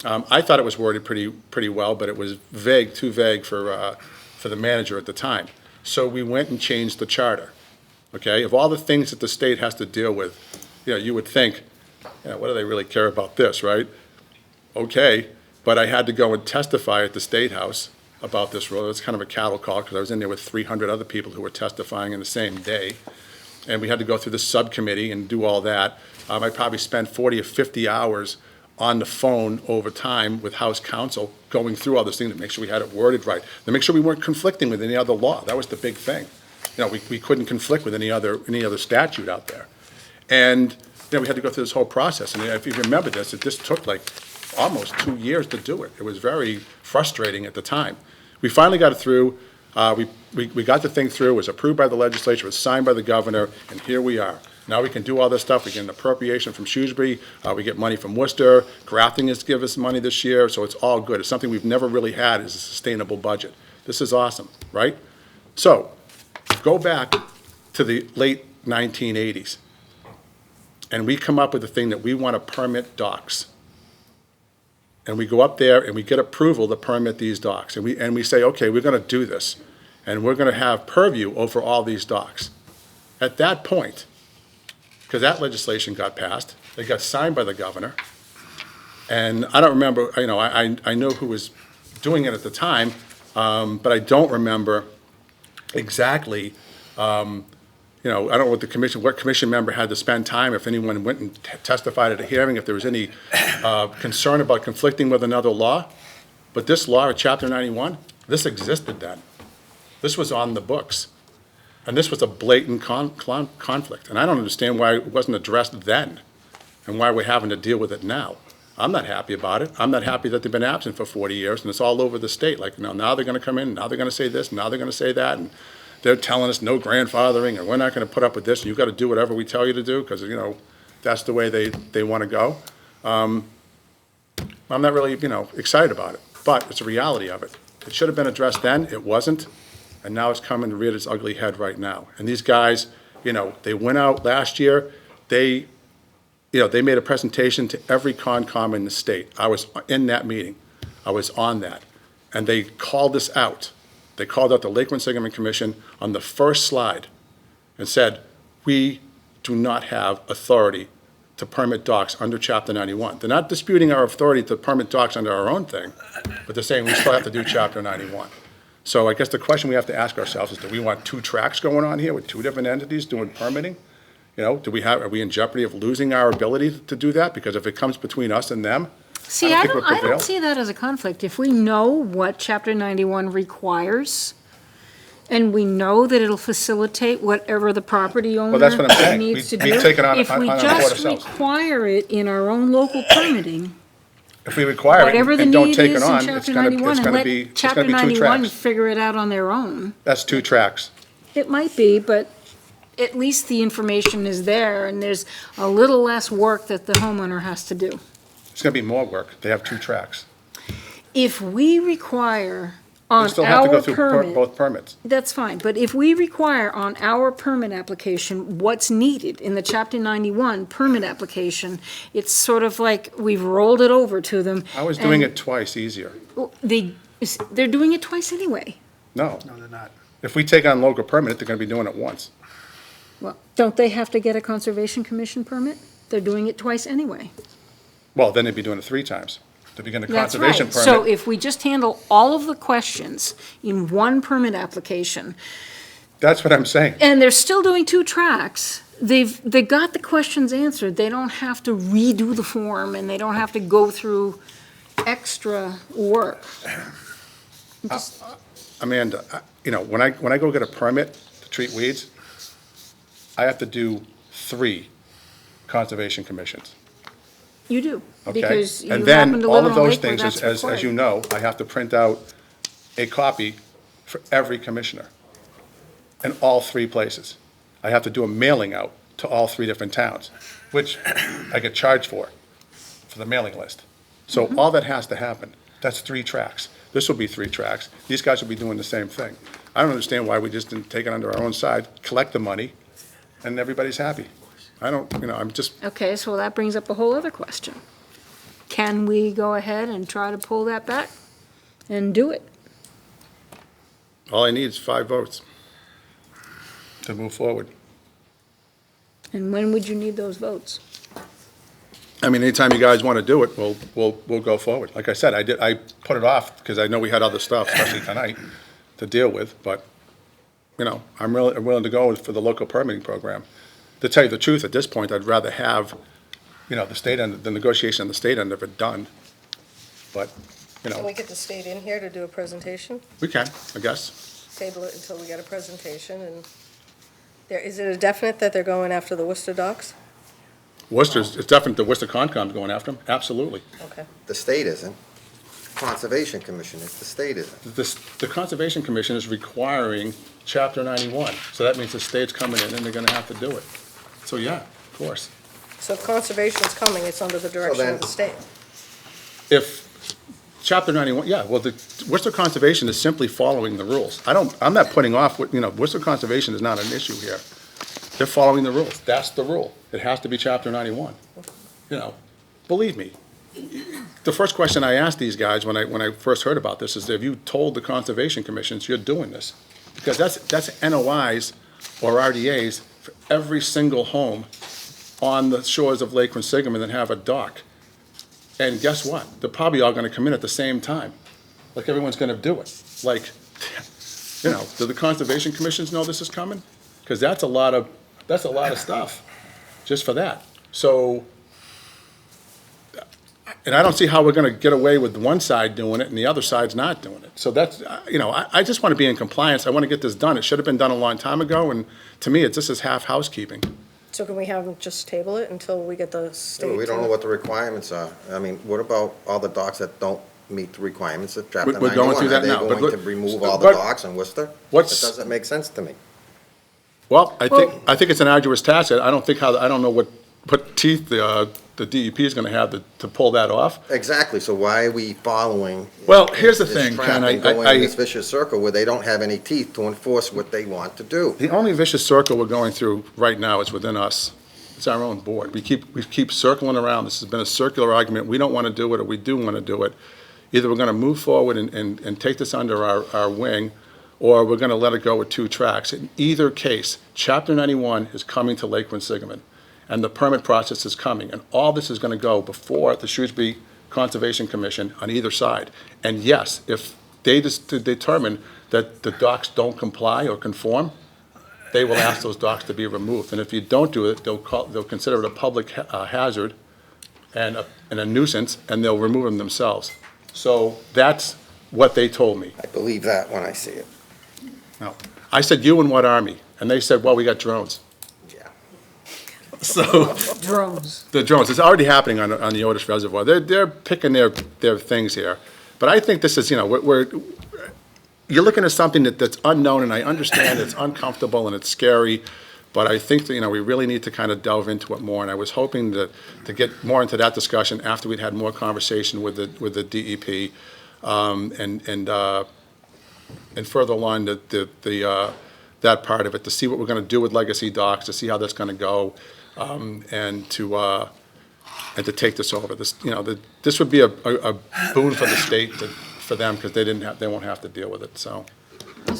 I thought it was worded pretty well, but it was vague, too vague for the manager at the time. So we went and changed the charter, okay? Of all the things that the state has to deal with, you know, you would think, you know, what do they really care about this, right? Okay, but I had to go and testify at the State House about this rule. It was kind of a cattle call, because I was in there with 300 other people who were testifying in the same day. And we had to go through the subcommittee and do all that. I probably spent 40 or 50 hours on the phone over time with House counsel, going through all this thing to make sure we had it worded right, to make sure we weren't conflicting with any other law. That was the big thing. You know, we couldn't conflict with any other statute out there. And, you know, we had to go through this whole process. And if you remember this, this took like almost 2 years to do it. It was very frustrating at the time. We finally got it through. We got the thing through. It was approved by the legislature, it was signed by the governor, and here we are. Now we can do all this stuff. We get an appropriation from Shrewsbury. We get money from Worcester. Grafton is give us money this year, so it's all good. It's something we've never really had, is a sustainable budget. This is awesome, right? So go back to the late 1980s, and we come up with the thing that we want to permit docks. And we go up there and we get approval to permit these docks. And we say, okay, we're going to do this. And we're going to have purview over all these docks. At that point, because that legislation got passed, it got signed by the governor. And I don't remember, you know, I know who was doing it at the time, but I don't remember exactly, you know, I don't know what commission member had to spend time, if anyone went and testified at a hearing, if there was any concern about conflicting with another law. But this law, Chapter 91, this existed then. This was on the books. And this was a blatant conflict. And I don't understand why it wasn't addressed then and why we're having to deal with it now. I'm not happy about it. I'm not happy that they've been absent for 40 years, and it's all over the state. Like, you know, now they're going to come in, now they're going to say this, now they're going to say that, and they're telling us no grandfathering, and we're not going to put up with this, and you've got to do whatever we tell you to do, because, you know, that's the way they want to go. I'm not really, excited about it, but it's a reality of it. It should have been addressed then, it wasn't, and now it's coming to rear its ugly head right now. And these guys, they went out last year, they made a presentation to every Concom in the state. I was in that meeting. I was on that. And they called this out. They called out the Lake Quinsigamond Commission on the first slide and said, we do not have authority to permit docks under Chapter 91. They're not disputing our authority to permit docks under our own thing, but they're saying we still have to do Chapter 91. So I guess the question we have to ask ourselves is, do we want two tracks going on here with two different entities doing permitting? Are we in jeopardy of losing our ability to do that? Because if it comes between us and them, See, I I don't think don't, we'll I prevail. don't see that as a conflict. If we know what Chapter 91 requires, and we know that it'll facilitate whatever the property owner that's what I'm saying. needs to We do. take it on If we board just ourselves. require it in our own local permitting, if we require it whatever the and don't need take is it in on, it's Chapter gonna 91, and let be, it's Chapter gonna be two 91 tracks. figure it out on their own. That's two tracks. It might be, but at least the information is there, and there's a little less work that the homeowner has to do. It's gonna be more work. They have two tracks. If we require They on still have to go our through permit, both permits. that's fine, but if we require on our permit application what's needed in the Chapter 91 permit application, it's sort of like we've rolled it over to them. I was doing and- it twice easier. Well, they're doing it twice anyway. No. No, they're not. If we take on local permit, they're gonna be doing it once. Well, don't they have to get a Conservation Commission permit? They're doing it twice anyway. Well, then they'd be doing it three times. They'd be getting a That's conservation right. permit. So if we just handle all of the questions in one permit application, That's what I'm saying. and they're still doing two tracks, they got the questions answered. They don't have to redo the form, and they don't have to go through extra work. Amanda, when I go get a permit to treat weeds, I have to do 3 conservation commissions, You do, okay? because you And happen then to all live of on a those lake where things, that's as you required. know, I have to print out a copy for every commissioner in all 3 places. I have to do a mailing out to all 3 different towns, which I get charged for the mailing list. So Mm-hmm. all that has to happen. That's 3 tracks. This will be 3 tracks. These guys will be doing the same thing. I don't understand why we just didn't take it under our own side, collect the money, and everybody's happy. I don't, I'm just, Okay, so that brings up a whole other question. Can we go ahead and try to pull that back and do it? all I need is 5 votes to move forward. And when would you need those votes? I mean, anytime you guys want to do it, we'll go forward. Like I said, I put it off because I know we had other stuff, especially tonight, to deal with, but, I'm willing to go for the local permitting program. To tell you the truth, at this point, I'd rather have, the state end, the negotiation on the state end of it done. But, Can we get the state in here to do a presentation? we can, I guess. Table it until we get a presentation, and is it a definite that they're going after the Worcester docks? It's definitely, the Worcester Concom's going after them, absolutely. Okay. The state isn't. Conservation Commission is, the state isn't. The Conservation Commission is requiring Chapter 91, so that means the state's coming in and they're gonna have to do it. So, yeah, of course. So if conservation's coming, it's under the direction then- of the state? If Chapter 91, yeah, well, the Worcester Conservation is simply following the rules. I'm not putting off, Worcester Conservation is not an issue here. They're following the rules. That's the rule. It has to be Chapter 91. Believe me, the first question I asked these guys when I first heard about this is, have you told the Conservation Commissions you're doing this? Because that's NOIs or RDAs for every single home on the shores of Lake Quinsigamond that have a dock. And guess what? They're probably all gonna come in at the same time. Like, everyone's gonna do it. Like, do the Conservation Commissions know this is coming? Because that's a lot of stuff, just for that. So, and I don't see how we're gonna get away with one side doing it and the other side's not doing it. So that's, I just wanna be in compliance. I wanna get this done. It should have been done a long time ago, and to me, it's just as half housekeeping. So can we have them just table it until we get the state? We don't know to- what the requirements are. I mean, what about all the docks that don't meet the requirements of Chapter 91? We're going through that now, Are but they going look- to remove all the but docks in Worcester? what's- That doesn't make sense to me. Well, I think it's an arduous task. I don't know what teeth the DEP is gonna have to pull that off. Exactly, so why are we following? Well, here's the this thing, trap Ken, and going in this vicious circle where they don't have any teeth to enforce what they want to do? The only vicious circle we're going through right now is within us. It's our own board. We keep circling around. This has been a circular argument. We don't want to do it, or we do want to do it. Either we're going to move forward and take this under our wing, or we're going to let it go with 2 tracks. In either case, Chapter 91 is coming to Lake Quinsigamond, and the permit process is coming, and all this is going to go before the Shrewsbury Conservation Commission on either side. And yes, if they just determine that the docks don't comply or conform, they will ask those docks to be removed. And if you don't do it, they'll consider it a public hazard and a nuisance, and they'll remove them themselves. So that's what they told me. I believe that when I see it, Now, I said, you and what army? And they said, well, we got drones. yeah. So, Drones. the drones, it's already happening on the Otis Reservoir. They're picking their things here. But I think this is, you're looking at something that's unknown, and I understand it's uncomfortable and it's scary, but I think that, we really need to kind of delve into it more, and I was hoping to get more into that discussion after we'd had more conversation with the DEP, and further along that part of it, to see what we're gonna do with Legacy Docks, to see how that's gonna go, and to take this over. This would be a boon for the state for them, because they won't have to deal with it, so.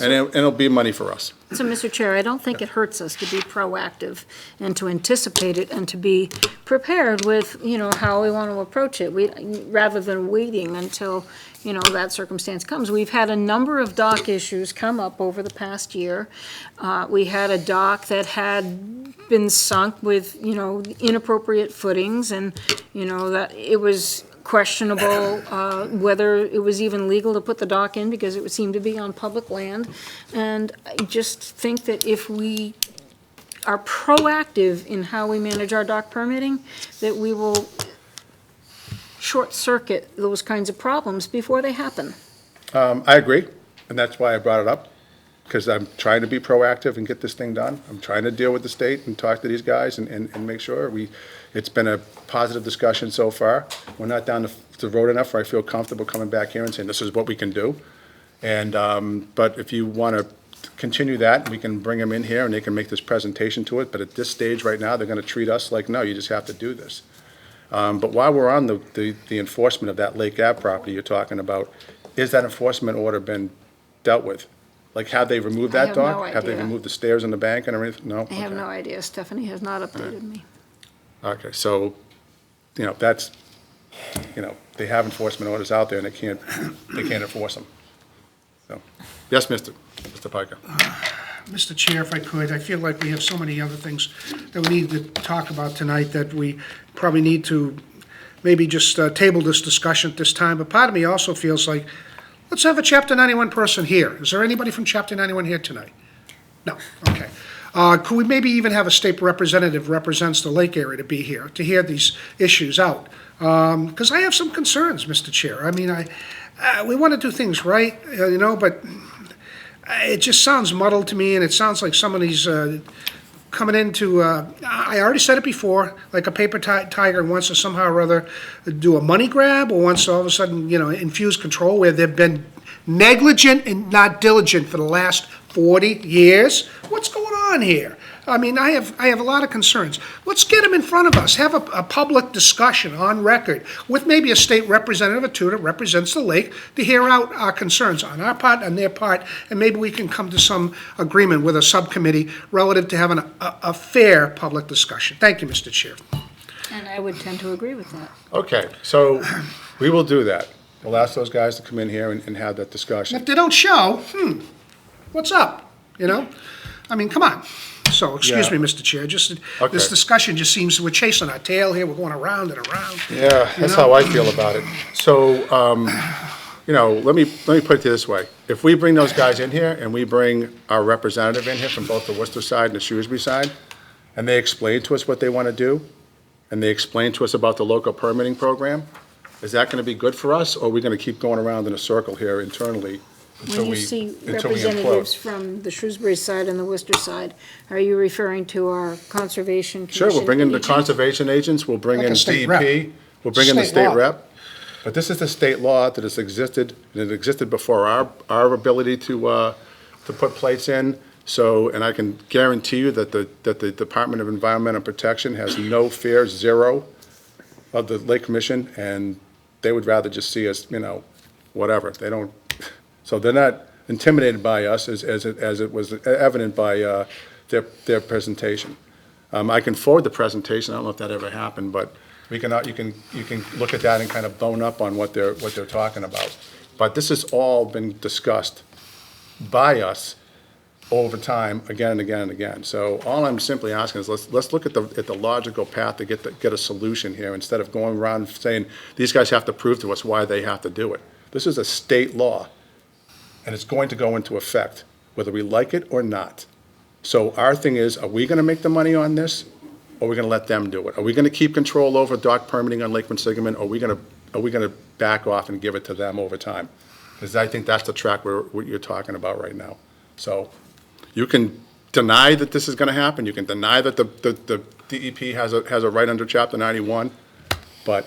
And it'll be money for us. So, Mr. Chair, I don't think it hurts us to be proactive and to anticipate it and to be prepared with, how we want to approach it. Rather than waiting until, that circumstance comes. We've had a number of dock issues come up over the past year. We had a dock that had been sunk with, inappropriate footings, and, that it was questionable whether it was even legal to put the dock in, because it would seem to be on public land. And I just think that if we are proactive in how we manage our dock permitting, that we will short-circuit those kinds of problems before they happen. I agree, and that's why I brought it up, because I'm trying to be proactive and get this thing done. I'm trying to deal with the state and talk to these guys and make sure it's been a positive discussion so far. We're not down the road enough where I feel comfortable coming back here and saying, this is what we can do. And, but if you want to continue that, we can bring them in here and they can make this presentation to it. But at this stage right now, they're going to treat us like, no, you just have to do this. But while we're on the enforcement of that Lake Ave property you're talking about, is that enforcement order been dealt with? Like, have they removed I that have no dock? Have they idea. removed the stairs in the bank and everything? No? I have Okay. no idea. Stephanie has not updated me. Okay, so, that's, they have enforcement orders out there and they can't enforce them. So, yes, Mr. Piker. Mr. Chair, if I could, I feel like we have so many other things that we need to talk about tonight that we probably need to maybe just table this discussion at this time. But part of me also feels like, let's have a Chapter 91 person here. Is there anybody from Chapter 91 here tonight? No, okay. Could we maybe even have a state representative who represents the lake area to be here, to hear these issues out? Because I have some concerns, Mr. Chair. I mean, we want to do things right, but it just sounds muddled to me, and it sounds like somebody's coming into, I already said it before, like a paper tiger wants to somehow or other do a money grab, or wants to all of a sudden, infuse control where they've been negligent and not diligent for the last 40 years. What's going on here? I mean, I have a lot of concerns. Let's get them in front of us, have a public discussion on record with maybe a state representative or two that represents the lake to hear out our concerns on our part, on their part, and maybe we can come to some agreement with a subcommittee relative to having a fair public discussion. Thank you, Mr. Chair. And I would tend to agree with that. Okay, so we will do that. We'll ask those guys to come in here and have that discussion. If they don't show, what's up, I mean, come on. So, excuse Yeah. me, Mr. Chair, just, Okay. this discussion just seems, we're chasing our tail here, we're going around and around. Yeah, that's how I feel about it. So, let me put it this way. If we bring those guys in here and we bring our representative in here from both the Worcester side and the Shrewsbury side, and they explain to us what they want to do, and they explain to us about the local permitting program, is that going to be good for us, or are we going to keep going around in a circle here internally When you see until we representatives implode. from the Shrewsbury side and the Worcester side, are you referring to our Conservation Sure, Commission? we'll bring in the agent? conservation agents, we'll bring Like in a state rep. DEP, we'll bring in the State state law. rep. But this is the state law that has existed, and it existed before our ability to put plates in. So, and I can guarantee you that the Department of Environmental Protection has no fear, zero, of the Lake Commission, and they would rather just see us, whatever. They don't, so they're not intimidated by us as it was evident by their presentation. I can forward the presentation. I don't know if that ever happened, but you can look at that and kind of bone up on what they're talking about. But this has all been discussed by us over time, again and again and again. So all I'm simply asking is let's look at the logical path to get a solution here, instead of going around saying these guys have to prove to us why they have to do it. This is a state law, and it's going to go into effect, whether we like it or not. So our thing is, are we going to make the money on this, or are we going to let them do it? Are we going to keep control over dock permitting on Lake Quinsigamond, or are we going to back off and give it to them over time? Because I think that's the track what you're talking about right now. So you can deny that this is going to happen. You can deny that the DEP has a right under Chapter 91. But,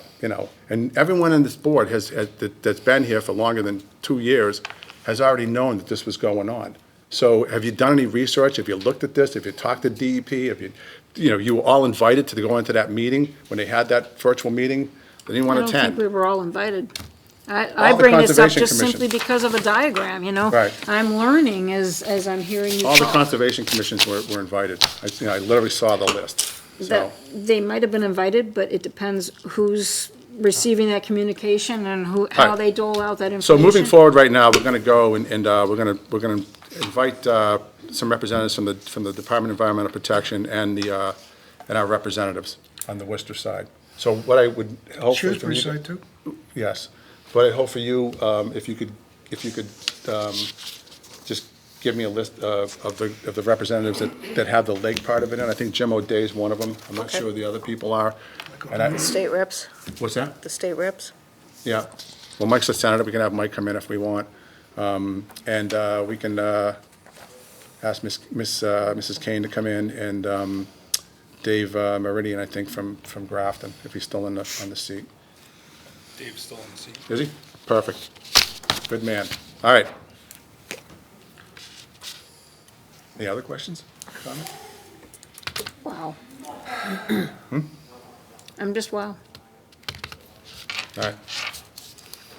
and everyone on this board that's been here for longer than 2 years has already known that this was going on. So have you done any research? Have you looked at this? Have you talked to DEP? Have you were all invited to go into that meeting when they had that virtual meeting? They didn't want to I don't think attend. we were all invited. I All the bring this up Conservation just Commission. simply because of a diagram, Right. I'm learning as I'm hearing you All the talk. conservation commissions were invited. I literally saw the list, so. That they might have been invited, but it depends who's receiving that communication and how Right. they dole out that information. So moving forward right now, we're going to go and we're going to invite some representatives from the Department of Environmental Protection and our representatives on the Worcester side. So what I would hopefully. Shrewsbury side too? Yes. What I'd hope for you, if you could just give me a list of the representatives that have the lake part of it, and I think Jim O'Day's one of them. I'm not Okay. sure the other people are. The state reps, What's that? the state reps. Yeah. Well, Mike's the senator. We can have Mike come in if we want. And we can ask Mrs. Kane to come in, and Dave Meridian, I think, from Grafton, if he's still on the seat. Dave's still in the seat. Is he? Perfect. Good man. All right. Any other questions? Comments? Wow. I'm just wow. All right.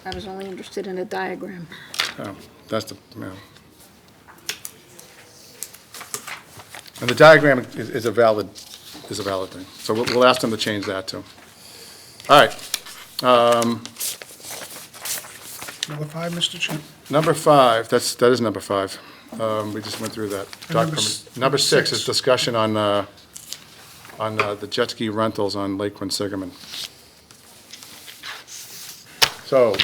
I was only interested in a diagram. That's the, And the diagram is a valid thing. So we'll ask them to change that too. All right. Number 5, Mr. Chair? Number 5, that is number 5. We just went through that. And number s- Number 6 is six. discussion on the jet ski rentals on Lake Quinsigamond. So,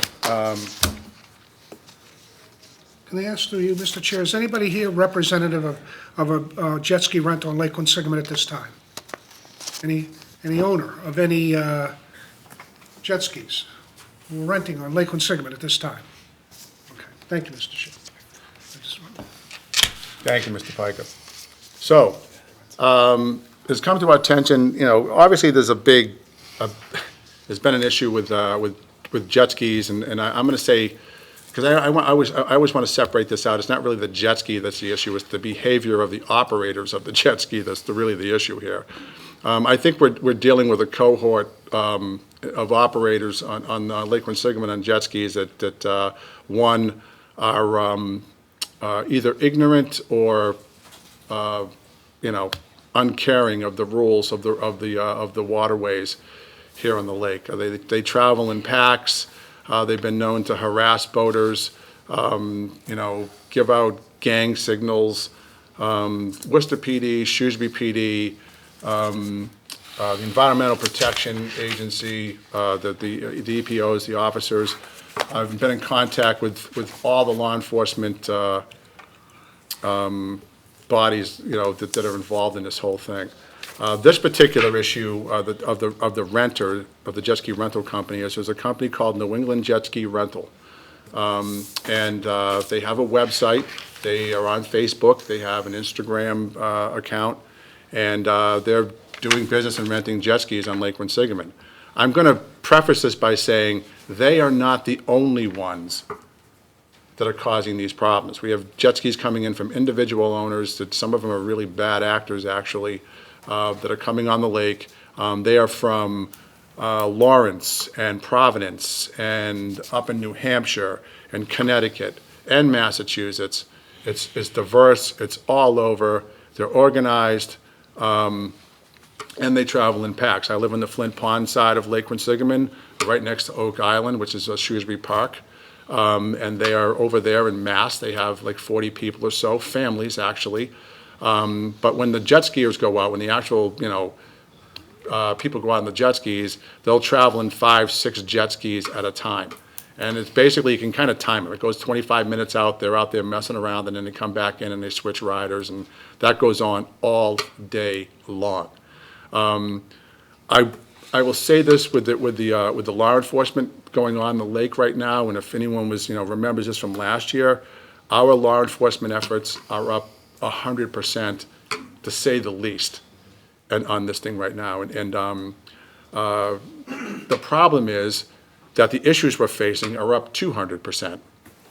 Can I ask through you, Mr. Chair, is anybody here representative of a jet ski rental on Lake Quinsigamond at this time? Any owner of any jet skis renting on Lake Quinsigamond at this time? Okay, thank you, Mr. Chair. I just want- thank you, Mr. Piker. So, it's come to our attention, obviously there's there's been an issue with jet skis, and I'm going to say, because I always want to separate this out. It's not really the jet ski that's the issue, it's the behavior of the operators of the jet ski that's really the issue here. I think we're dealing with a cohort of operators on Lake Quinsigamond on jet skis that one, are either ignorant or, uncaring of the rules of the waterways here on the lake. They travel in packs. They've been known to harass boaters, give out gang signals. Worcester PD, Shrewsbury PD, the Environmental Protection Agency, the EPOs, the officers. I've been in contact with all the law enforcement bodies, that are involved in this whole thing. This particular issue of the renter, of the jet ski rental company, is there's a company called New England Jet Ski Rental. And they have a website, they are on Facebook, they have an Instagram account, and they're doing business and renting jet skis on Lake Quinsigamond. I'm going to preface this by saying they are not the only ones that are causing these problems. We have jet skis coming in from individual owners, that some of them are really bad actors, actually, that are coming on the lake. They are from Lawrence and Providence and up in New Hampshire and Connecticut and Massachusetts. It's diverse, it's all over, they're organized, and they travel in packs. I live on the Flint Pond side of Lake Quinsigamond, right next to Oak Island, which is Shrewsbury Park. And they are over there in mass. They have like 40 people or so, families actually. But when the jet skiers go out, when the actual, people go out on the jet skis, they'll travel in 5, 6 jet skis at a time. And it's basically, you can kind of time it. It goes 25 minutes out, they're out there messing around, and then they come back in and they switch riders, and that goes on all day long. I will say this with the law enforcement going on in the lake right now, and if anyone remembers this from last year, our law enforcement efforts are up 100%, to say the least, and on this thing right now. The problem is that the issues we're facing are up 200%.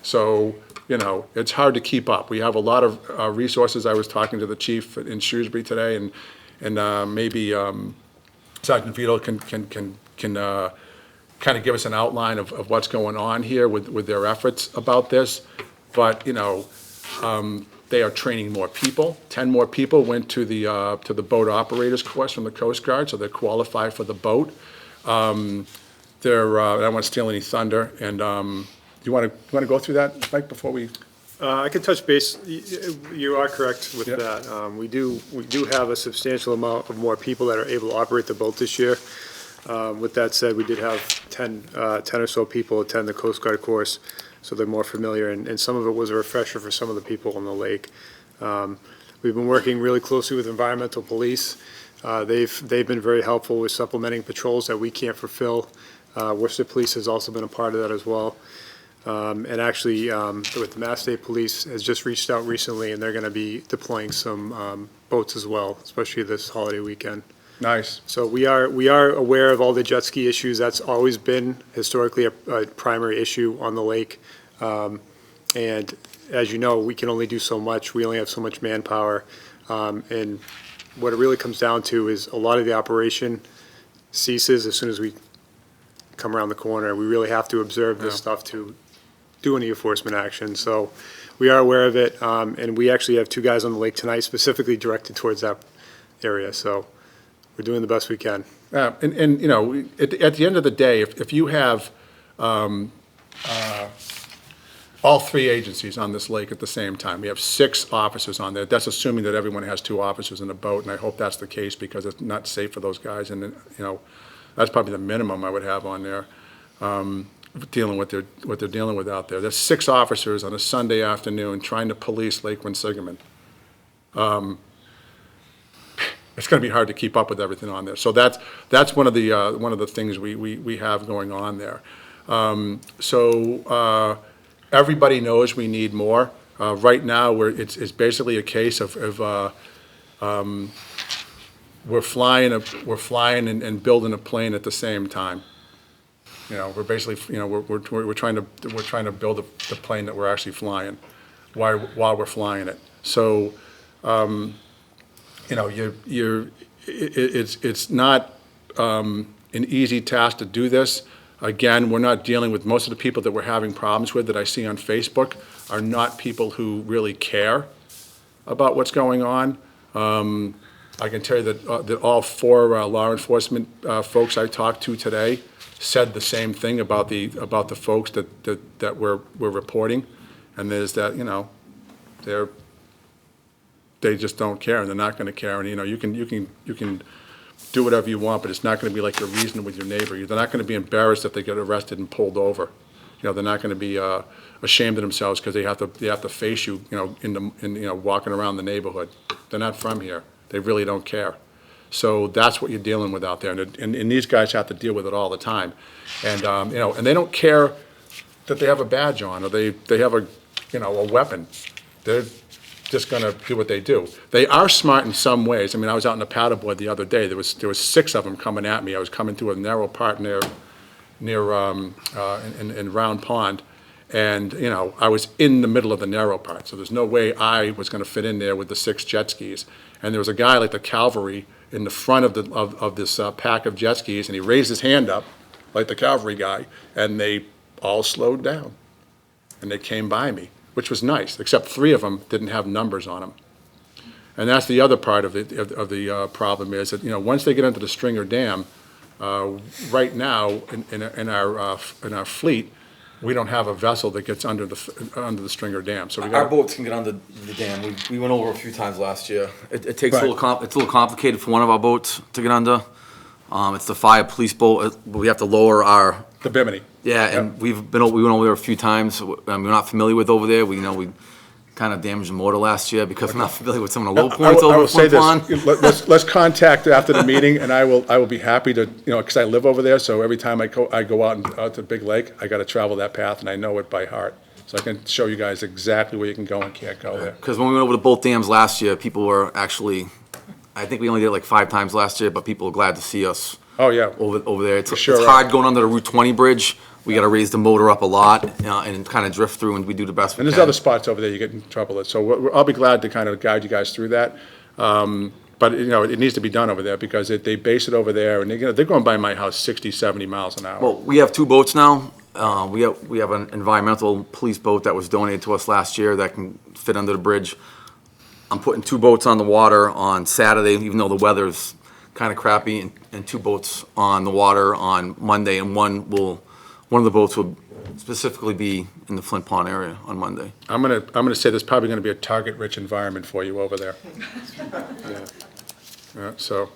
So, it's hard to keep up. We have a lot of resources. I was talking to the chief in Shrewsbury today, and maybe Sergeant Vito can kind of give us an outline of what's going on here with their efforts about this. But, they are training more people. 10 more people went to the boat operators course from the Coast Guard, so they're qualified for the boat. I don't want to steal any thunder, and you want to go through that, Mike, before we? I can touch base. You are correct with Yep. that. We do have a substantial amount of more people that are able to operate the boat this year. With that said, we did have 10 or so people attend the Coast Guard course, so they're more familiar, and some of it was a refresher for some of the people on the lake. We've been working really closely with environmental police. They've been very helpful with supplementing patrols that we can't fulfill. Worcester Police has also been a part of that as well. And actually, with the Mass State Police has just reached out recently, and they're going to be deploying some boats as well, especially this holiday weekend. Nice. So we are aware of all the jet ski issues. That's always been historically a primary issue on the lake. And as you know, we can only do so much. We only have so much manpower. And what it really comes down to is a lot of the operation ceases as soon as we come around the corner. We really have to observe this stuff to do any enforcement action. So we are aware of it, and we actually have 2 guys on the lake tonight specifically directed towards that area. So we're doing the best we can. At the end of the day, if you have all 3 agencies on this lake at the same time, we have 6 officers on there. That's assuming that everyone has 2 officers in a boat, and I hope that's the case because it's not safe for those guys. And that's probably the minimum I would have on there, dealing with what they're dealing with out there. There's 6 officers on a Sunday afternoon trying to police Lake Quinsigamond. It's going to be hard to keep up with everything on there. So that's one of the things we have going on there. Everybody knows we need more. Right now, it's basically a case of we're flying and building a plane at the same time. We're basically, we're trying to build the plane that we're actually flying while we're flying it. So, it's not an easy task to do this. Again, we're not dealing with most of the people that we're having problems with that I see on Facebook are not people who really care about what's going on. I can tell you that all 4 law enforcement folks I talked to today said the same thing about the folks that we're reporting, and there's that they just don't care, and they're not going to care. And you can do whatever you want, but it's not going to be like you're reasoning with your neighbor. They're not going to be embarrassed if they get arrested and pulled over. They're not going to be ashamed of themselves because they have to face you, walking around the neighborhood. They're not from here. They really don't care. So that's what you're dealing with out there, and these guys have to deal with it all the time, and and they don't care that they have a badge on, or they have a, you know, a weapon. They're just gonna do what they do. They are smart in some ways. I mean, I was out in the paddleboard the other day. There was 6 of them coming at me. I was coming through a narrow part near in Round Pond. And, you know, I was in the middle of the narrow part, so there's no way I was gonna fit in there with the 6 jet skis. And there was a guy like the cavalry in the front of this pack of jet skis, and he raised his hand up, like the cavalry guy, and they all slowed down. And they came by me, which was nice, except 3 of them didn't have numbers on them. And that's the other part of the problem is that, you know, once they get into the Stringer Dam, right now, in our fleet, we don't have a vessel that gets under the Stringer Dam, so we Our got. boats can get under the dam. We went over a few times last year. It takes Right. it's a little complicated for one of our boats to get under. It's the fire police boat, but we have to lower our, The Bimini. yeah, and we went over there a few times. We're not familiar with over there. We kind of damaged the motor last year because we're not familiar with some of the low points I over will at say Flin this, Flon. let's contact after the meeting, and I will be happy to, you know, because I live over there, so every time I go out to Big Lake, I gotta travel that path, and I know it by heart. So I can show you guys exactly where you can go and can't go there. Because when we went over to both dams last year, people were actually, I think we only did it like 5 times last year, but people were glad to see us Oh, yeah. over there. It's sure are. hard going under the Route 20 bridge. We got to raise the motor up a lot, and kind of drift through, and we do the best we And can. there's other spots over there you get in trouble at, so I'll be glad to kind of guide you guys through that. But, you know, it needs to be done over there, because they base it over there, and they're going by my house 60, 70 miles an hour. Well, we have 2 boats now. We have an environmental police boat that was donated to us last year that can fit under the bridge. I'm putting 2 boats on the water on Saturday, even though the weather's kind of crappy, and 2 boats on the water on Monday, and one of the boats will specifically be in the Flint Pond area on Monday. I'm gonna say there's probably gonna be a target-rich environment for you over there. Yeah, so,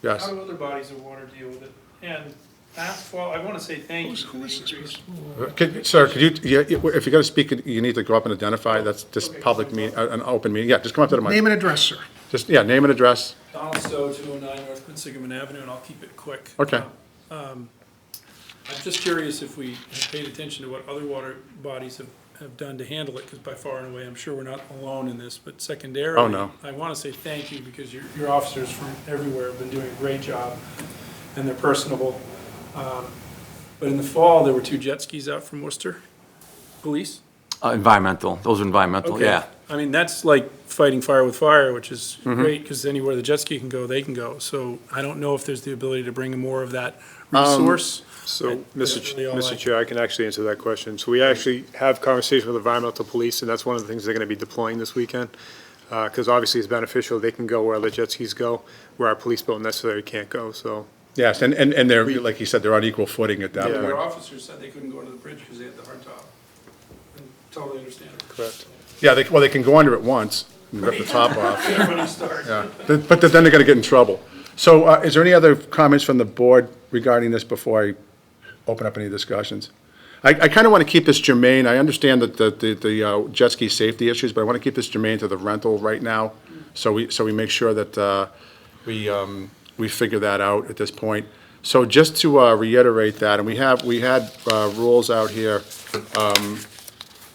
yes. How do other bodies of water deal with it? And asphalt, I want to say thank you for the increase. Sir, could you, if you're gonna speak, you need to go up and identify, that's just public meeting, an open meeting, yeah, just come up to the mic. Name and address, sir. Just, yeah, name and address. Donald Stowe, 209 North Quinsigamond Avenue, and I'll keep it quick. Okay. I'm just curious if we have paid attention to what other water bodies have done to handle it, because by far and away, I'm sure we're not alone in this, but secondarily. Oh, no. I want to say thank you, because your officers from everywhere have been doing a great job, and they're personable. But in the fall, there were 2 jet skis out from Worcester, police. Environmental, those are environmental, Okay. yeah. I mean, that's like fighting fire with fire, which is great, because anywhere the jet ski can go, they can go. So I don't know if there's the ability to bring more of that resource. So, That's really all Mr. Chair, I can actually answer that question. So we actually have conversations with environmental police, and that's one of the things they're gonna be deploying this weekend. Because obviously it's beneficial, they can go where other jet skis go, where our police boat necessarily can't go, so. Yes, and they're, like you said, they're on equal footing at that Yeah. Your point. officers said they couldn't go under the bridge because they had the hard top. And totally understand it. Correct. Yeah, they can go under it once and rip the top off. When you start. Yeah, but then they're gonna get in trouble. So, is there any other comments from the board regarding this before I open up any discussions? I kind of want to keep this germane. I understand that the jet ski safety issues, but I want to keep this germane to the rental right now. So we make sure that we figure that out at this point. So just to reiterate that, and we had rules out here,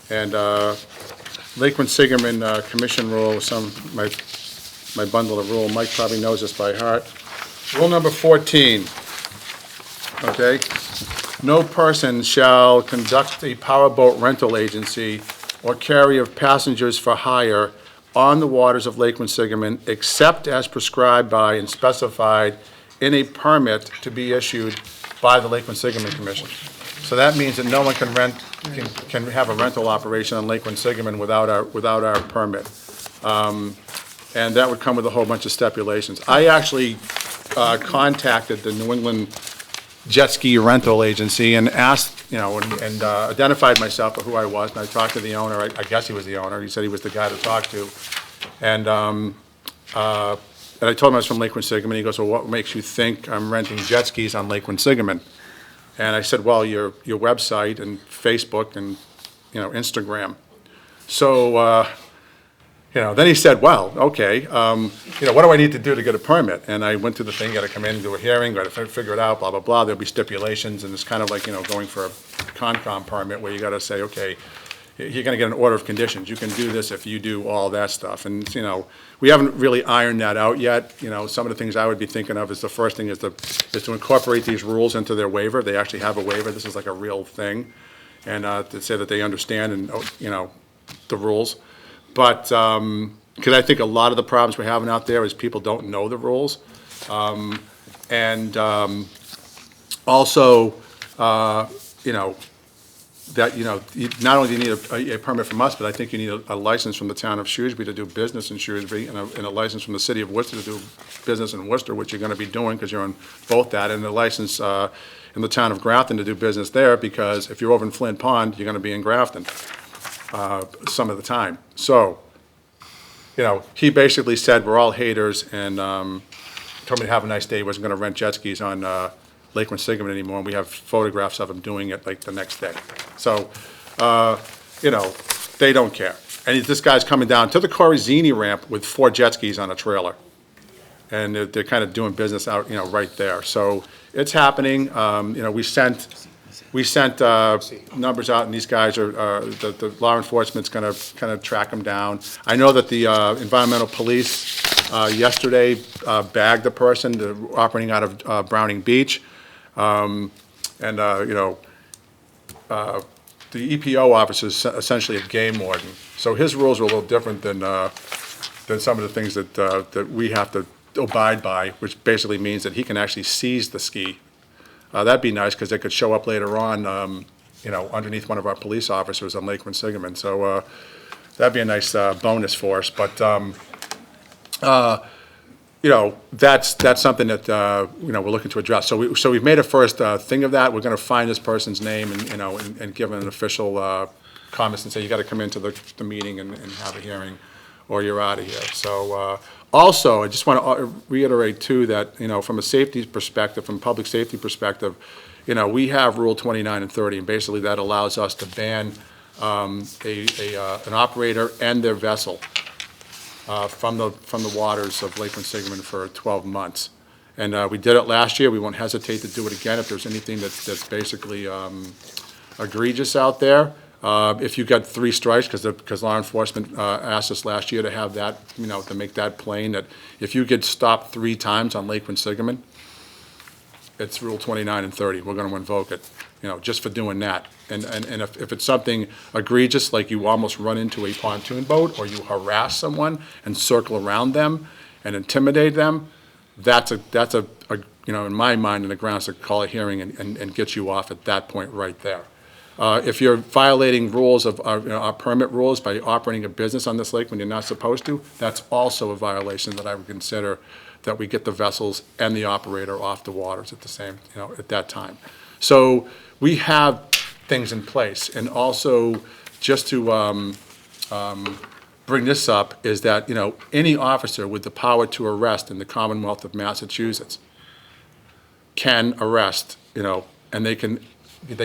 and Lake Quinsigamond Commission rule, my bundle of rule, Mike probably knows this by heart. Rule number 14, okay? No person shall conduct a powerboat rental agency or carry of passengers for hire on the waters of Lake Quinsigamond except as prescribed by and specified in a permit to be issued by the Lake Quinsigamond Commission. So that means that no one can can have a rental operation on Lake Quinsigamond without our permit. And that would come with a whole bunch of stipulations. I actually contacted the New England Jet Ski Rental Agency and asked, and identified myself for who I was, and I talked to the owner. I guess he was the owner. He said he was the guy to talk to. And I told him I was from Lake Quinsigamond. He goes, well, what makes you think I'm renting jet skis on Lake Quinsigamond? And I said, well, your website and Facebook and, Instagram. So, then he said, well, okay, what do I need to do to get a permit? And I went through the thing, got to come in and do a hearing, got to figure it out, blah, blah, blah. There'll be stipulations, and it's kind of like, going for a Concom permit where you got to say, okay, you're going to get an order of conditions. You can do this if you do all that stuff. And, we haven't really ironed that out yet. Some of the things I would be thinking of is the first thing is to incorporate these rules into their waiver. They actually have a waiver. This is like a real thing. And to say that they understand and, the rules. But, because I think a lot of the problems we're having out there is people don't know the rules. Also, that, not only do you need a permit from us, but I think you need a license from the town of Shrewsbury to do business in Shrewsbury, and a license from the city of Worcester to do business in Worcester, which you're gonna be doing, because you're on both that, and a license, in the town of Grafton to do business there, because if you're over in Flint Pond, you're gonna be in Grafton, some of the time. So, he basically said, we're all haters, and, told me to have a nice day. He wasn't gonna rent jet skis on, Lake Quinsigamond anymore, and we have photographs of him doing it like the next day. So, they don't care. And this guy's coming down to the Corizini ramp with 4 jet skis on a trailer. And they're kind of doing business out, right there. So it's happening. We sent numbers out, and these guys the law enforcement's gonna kind of track them down. I know that the environmental police yesterday bagged the person operating out of Browning Beach. The EPO officer is essentially a game warden. So his rules are a little different than some of the things that we have to abide by, which basically means that he can actually seize the ski. That'd be nice, because they could show up later on, underneath one of our police officers on Lake Quinsigamond. So that'd be a nice bonus for us. But that's something that we're looking to address. So we've made a first thing of that. We're going to find this person's name and give an official comments and say, you got to come into the meeting and have a hearing, or you're out of here. So also, I just want to reiterate too that from a safety perspective, from a public safety perspective, we have Rule 29 and 30, and basically that allows us to ban an operator and their vessel from the waters of Lake Quinsigamond for 12 months. And we did it last year. We won't hesitate to do it again if there's anything that's basically egregious out there. If you got 3 strikes, because law enforcement asked us last year to have that, to make that plain, that if you get stopped 3 times on Lake Quinsigamond, it's Rule 29 and 30. We're going to invoke it, just for doing that. And if it's something egregious, like you almost run into a pontoon boat, or you harass someone and circle around them and intimidate them, that's in my mind, in the grounds to call a hearing and get you off at that point right there. If you're violating rules of our permit rules by operating a business on this lake when you're not supposed to, that's also a violation that I would consider, that we get the vessels and the operator off the waters at the same, at that time. So we have things in place. And also, just to bring this up, is that, any officer with the power to arrest in the Commonwealth of Massachusetts can arrest, and they can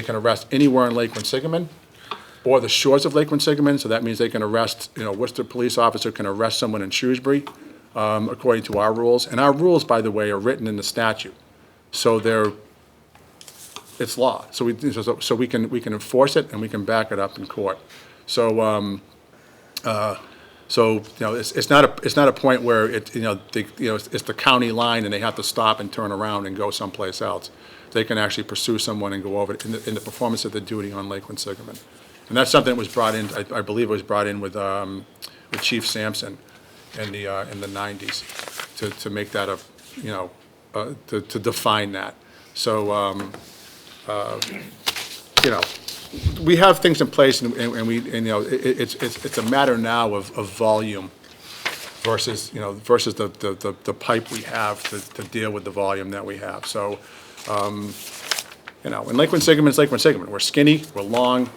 arrest anywhere in Lake Quinsigamond or the shores of Lake Quinsigamond. So that means they can arrest, Worcester police officer can arrest someone in Shrewsbury, according to our rules. And our rules, by the way, are written in the statute. So it's law. So we can enforce it, and we can back it up in court. So it's not a point where it's the county line and they have to stop and turn around and go someplace else. They can actually pursue someone and go over it in the performance of the duty on Lake Quinsigamond. And that's something that was brought in, I believe it was brought in with Chief Sampson in the 90s to make that to define that. So, we have things in place, and it's a matter now of volume versus the pipe we have to deal with the volume that we have. So, and Lake Quinsigamond is Lake Quinsigamond. We're skinny, we're long,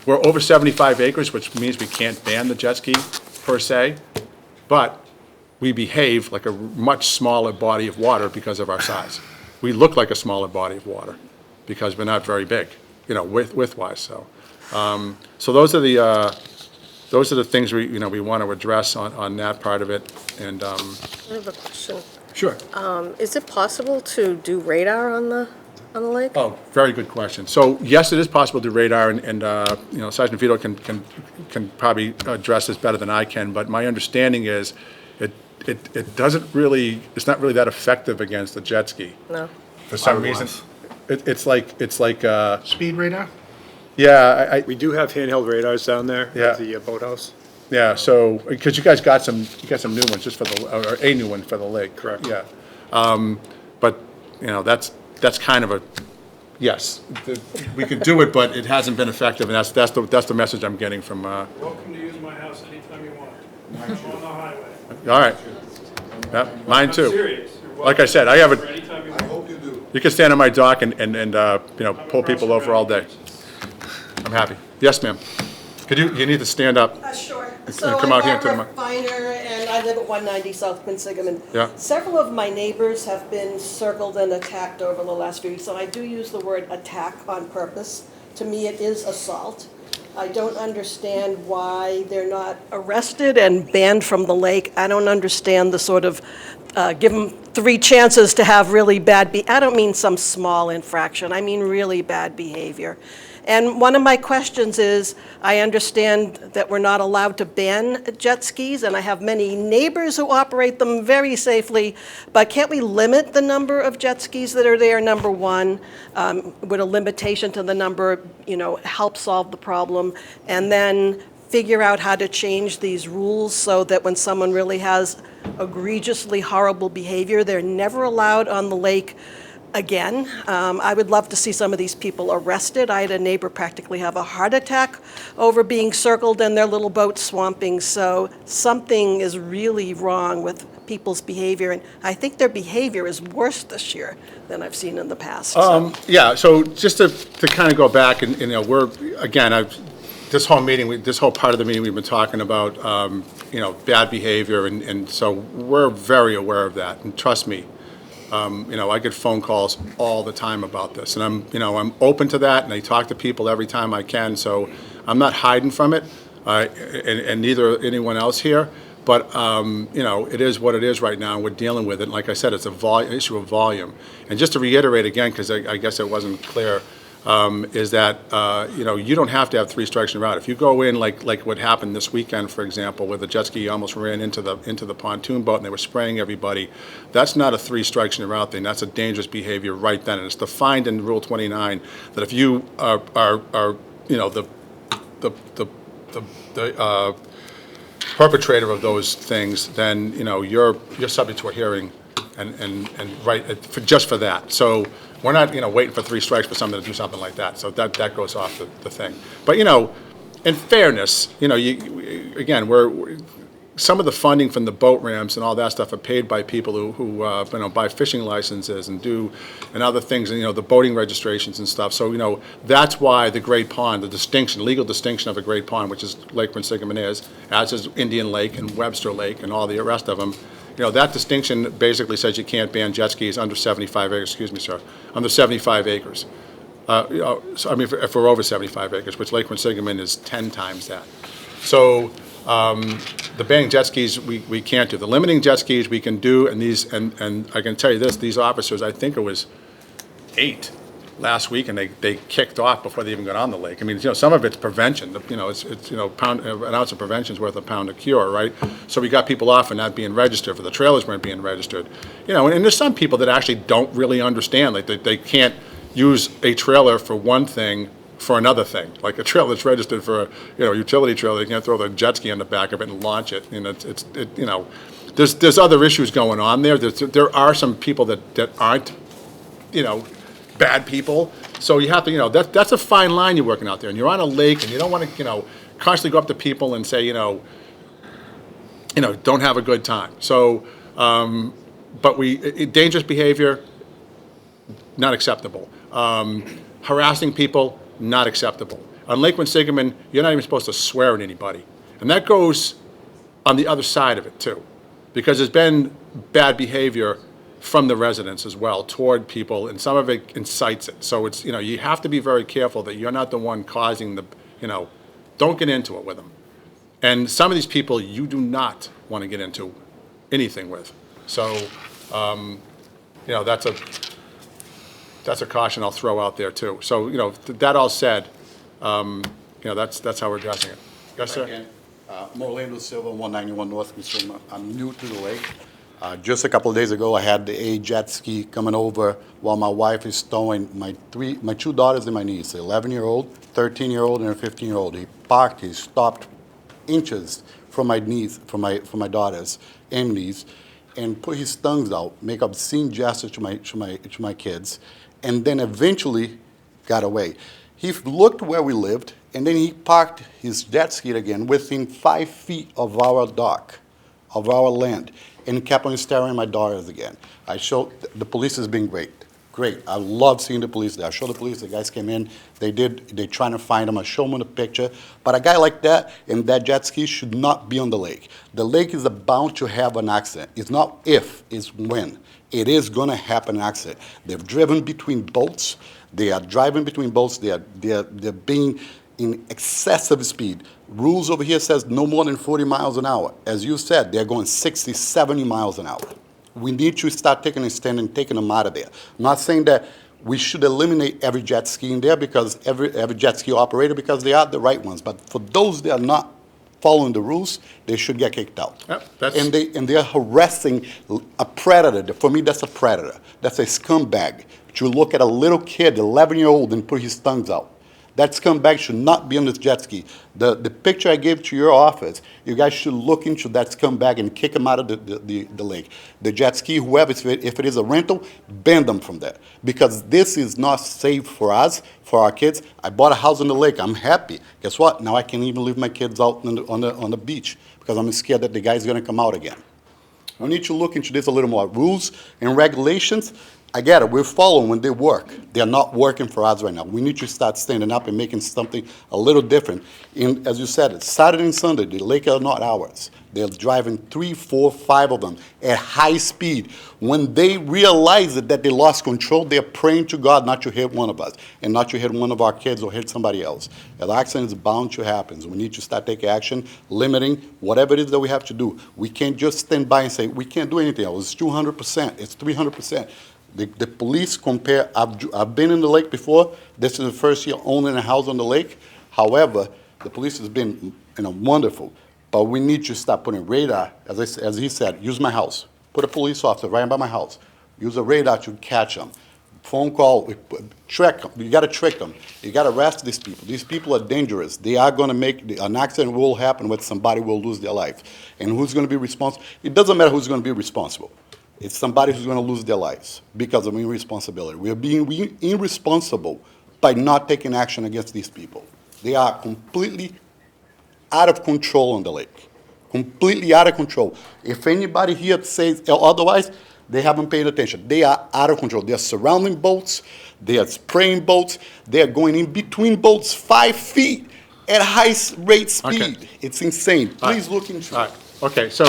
we're over 75 acres, which means we can't ban the jet ski per se, but we behave like a much smaller body of water because of our size. We look like a smaller body of water because we're not very big, width-wise. So those are the those are the things we want to address on that part of it, and, I have a question. Sure. Is it possible to do radar on the lake? Oh, very good question. So, yes, it is possible to do radar, and Sergeant Vito can probably address this better than I can, but my understanding is it doesn't really, it's not really that effective against the jet ski. No. For some reason. It's like, Speed radar? yeah, We do have handheld radars down there Yeah. at the boathouse. yeah, so, because you guys got some new ones just for or a new one for the lake. Correct. Yeah. But, that's kind of a, yes, we could do it, but it hasn't been effective, and that's the message I'm getting from, Welcome to use my house anytime you want. I'm on the highway. all right. Yeah, mine I'm too. serious. You're Like I said, I have welcome a, anytime you want. you can stand on my dock and pull people over all day. I'm happy. Yes, ma'am. You need to stand up. Sure. And So come I'm out here to the Barbara Finer, and I live at 190 South Quinsigamond. Yeah. Several of my neighbors have been circled and attacked over the last few weeks, so I do use the word attack on purpose. To me, it is assault. I don't understand why they're not arrested and banned from the lake. I don't understand the sort of, give them 3 chances to have really bad I don't mean some small infraction, I mean really bad behavior. And one of my questions is, I understand that we're not allowed to ban jet skis, and I have many neighbors who operate them very safely, but can't we limit the number of jet skis that are there, number one? Would a limitation to the number, help solve the problem? And then figure out how to change these rules so that when someone really has egregiously horrible behavior, they're never allowed on the lake again. I would love to see some of these people arrested. I had a neighbor practically have a heart attack over being circled and their little boat swamping. So something is really wrong with people's behavior, and I think their behavior is worse this year than I've seen in the past. Yeah, so just to kind of go back, and, we're, again, this whole part of the meeting, we've been talking about, bad behavior, and so we're very aware of that, and trust me, I get phone calls all the time about this, and I'm open to that, and I talk to people every time I can, so I'm not hiding from it, and neither anyone else here, but, it is what it is right now, and we're dealing with it, and like I said, it's an issue of volume. And just to reiterate again, because I guess it wasn't clear, is that, you don't have to have 3 strikes in a row. If you go in like what happened this weekend, for example, where the jet ski almost ran into the pontoon boat and they were spraying everybody, that's not a 3 strikes in a row thing. That's a dangerous behavior right then. And it's defined in Rule 29 that if you are the perpetrator of those things, then, you're subject to a hearing and just for that. So we're not, waiting for 3 strikes for someone to do something like that. So that goes off the thing. But, in fairness, some of the funding from the boat ramps and all that stuff are paid by people who buy fishing licenses and other things, and, the boating registrations and stuff. So, that's why the Great Pond, the legal distinction of the Great Pond, which is Lake Quinsigamond is, as is Indian Lake and Webster Lake and all the rest of them, that distinction basically says you can't ban jet skis under 75 acres, under 75 acres. If we're over 75 acres, which Lake Quinsigamond is 10 times that. So, the banning jet skis, we can't do. The limiting jet skis we can do, and I can tell you this, these officers, I think it was 8 last week, and they kicked off before they even got on the lake. Some of it's prevention. An ounce of prevention is worth a pound of cure, right? So we got people off and not being registered, for the trailers weren't being registered. And there's some people that actually don't really understand, like they can't use a trailer for one thing for another thing. Like a trailer that's registered for a utility trailer, they can't throw the jet ski on the back of it and launch it. There's other issues going on there. There are some people that aren't, bad people. So you have to, that's a fine line you're working out there. And you're on a lake, and you don't want to, constantly go up to people and say, don't have a good time. So, but dangerous behavior, not acceptable. Harassing people, not acceptable. On Lake Quinsigamond, you're not even supposed to swear at anybody. And that goes on the other side of it, too. Because there's been bad behavior from the residents as well toward people, and some of it incites it. So it's, you have to be very careful that you're not the one causing don't get into it with them. And some of these people you do not want to get into anything with. So, you know, that's a caution I'll throw out there too. So, you know, that all said, you know, that's how we're addressing it. Yes, sir? Again, Orlando Silva, 191 North Quinsigamond. I'm new to the lake. Just a couple of days ago, I had a jet ski coming over while my wife is towing my two daughters and my niece, an 11-year-old, 13-year-old, and a 15-year-old. He stopped inches from my niece, from my daughters and niece, and put his tongues out, make obscene gestures to my kids, and then eventually got away. He looked where we lived, and then he parked his jet ski again within 5 feet of our dock, of our land, and kept on staring at my daughters again. I showed, the police has been great. Great. I love seeing the police there. I showed the police, the guys came in, they're trying to find him. I show them the picture. But a guy like that and that jet ski should not be on the lake. The lake is bound to have an accident. It's not if, it's when. It is going to happen an accident. They've driven between boats. They are driving between boats. They're being in excessive speed. Rules over here says no more than 40 miles an hour. As you said, they're going 60, 70 miles an hour. We need to start taking a stand and taking them out of there. I'm not saying that we should eliminate every jet ski in there, because every jet ski operator, because they are the right ones. But for those that are not following the rules, they should get kicked out. Yep, And they are harassing a predator. For me, that's a predator. That's a scumbag. To look at a little kid, 11-year-old, and put his tongues out. That scumbag should not be on this jet ski. The picture I gave to your office, you guys should look into that scumbag and kick him out of the lake. The jet ski, whoever, if it is a rental, ban them from that. Because this is not safe for us, for our kids. I bought a house on the lake. I'm happy. Guess what? Now I can't even leave my kids out on the beach because I'm scared that the guy's going to come out again. We need to look into this a little more. Rules and regulations, I get it, we're following when they work. They're not working for us right now. We need to start standing up and making something a little different. As you said, it's Saturday and Sunday, the lake are not ours. They're driving 3, 4, 5 of them at high speed. When they realize that they lost control, they're praying to God not to hit one of us and not to hit one of our kids or hit somebody else. An accident is bound to happen. So we need to start taking action, limiting whatever it is that we have to do. We can't just stand by and say, we can't do anything else. It's 200%, it's 300%. The police compare, I've been in the lake before. This is the first year owning a house on the lake. However, the police has been wonderful. But we need to start putting radar, as he said, use my house. Put a police officer right by my house. Use a radar to catch them. Phone call, trick them. You got to trick them. You got to arrest these people. These people are dangerous. They are going to make, an accident will happen where somebody will lose their life. And who's going to be responsible? It doesn't matter who's going to be responsible. It's somebody who's going to lose their lives because of irresponsibility. We are being irresponsible by not taking action against these people. They are completely out of control on the lake. Completely out of control. If anybody here says otherwise, they haven't paid attention. They are out of control. They are surrounding boats. They are spraying boats. They are going in between boats 5 feet at high rate speed. Okay. It's insane. Please look into All it. right, okay, so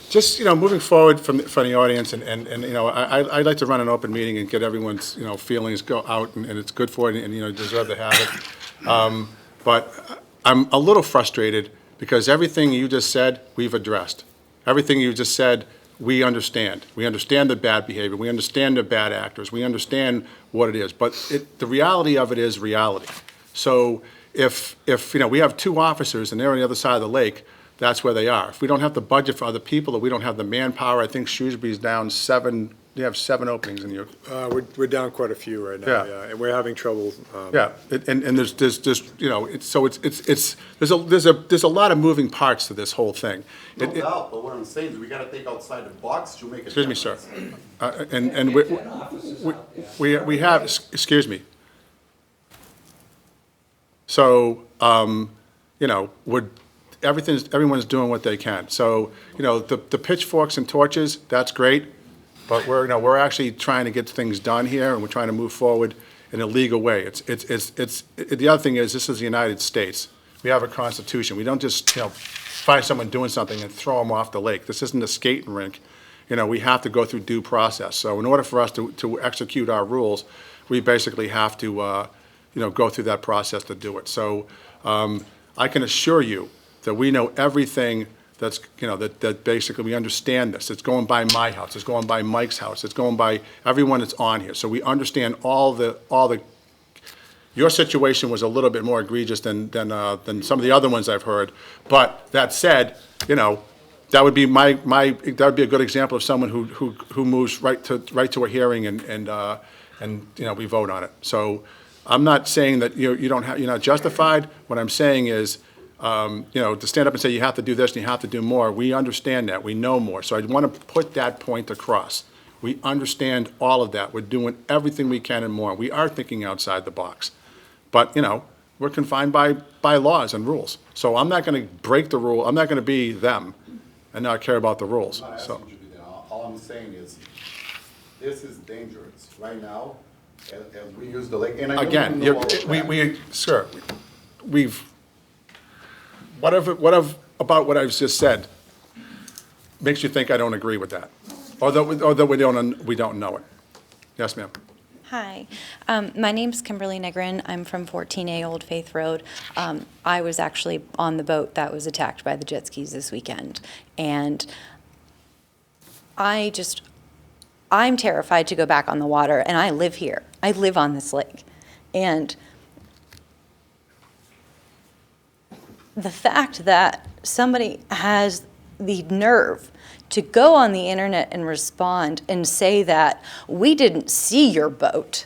just, you know, moving forward from the audience, and you know, I'd like to run an open meeting and get everyone's, you know, feelings go out, and it's good for it, and, you know, deserve to have it. But I'm a little frustrated because everything you just said, we've addressed. Everything you just said, we understand. We understand the bad behavior. We understand the bad actors. We understand what it is. But the reality of it is reality. So if you know, we have 2 officers and they're on the other side of the lake, that's where they are. If we don't have the budget for other people, or we don't have the manpower, I think Shrewsbury's down 7, you have 7 openings in your. We're down quite a few right now, Yeah. yeah, and we're having trouble. Yeah, and there's just, you know, there's a lot of moving parts to this whole thing. No doubt, but what I'm saying is we got to think outside the box to make a Excuse me, sir. difference. And we have, excuse me. So, you know, everyone's doing what they can. So, you know, the pitchforks and torches, that's great, but we're actually trying to get things done here, and we're trying to move forward in a legal way. The other thing is, this is the United States. We have a constitution. We don't just, you know, find someone doing something and throw them off the lake. This isn't a skating rink. You know, we have to go through due process. So in order for us to execute our rules, we basically have to, you know, go through that process to do it. So I can assure you that we know everything that's, that basically we understand this. It's going by my house, it's going by Mike's house, it's going by everyone that's on here. So we understand all the, your situation was a little bit more egregious than some of the other ones I've heard. But that said, that would be that would be a good example of someone who moves right to a hearing and we vote on it. So I'm not saying that you're not justified. What I'm saying is, to stand up and say you have to do this and you have to do more, we understand that, we know more. So I want to put that point across. We understand all of that. We're doing everything we can and more. We are thinking outside the box. But, we're confined by laws and rules. So I'm not going to break the rule. I'm not going to be them and not care about the rules. I'm not So. asking you to be there. All I'm saying is, this is dangerous. Right now, as we use the lake, and I don't Again, even know all of that. sir, whatever about what I've just said makes you think I don't agree with that, or that we don't know it. Yes, ma'am. Hi, my name's Kimberly Negrin. I'm from 14A Old Faith Road. I was actually on the boat that was attacked by the jet skis this weekend, and I'm terrified to go back on the water, and I live here. I live on this lake, and the fact that somebody has the nerve to go on the internet and respond and say that we didn't see your boat,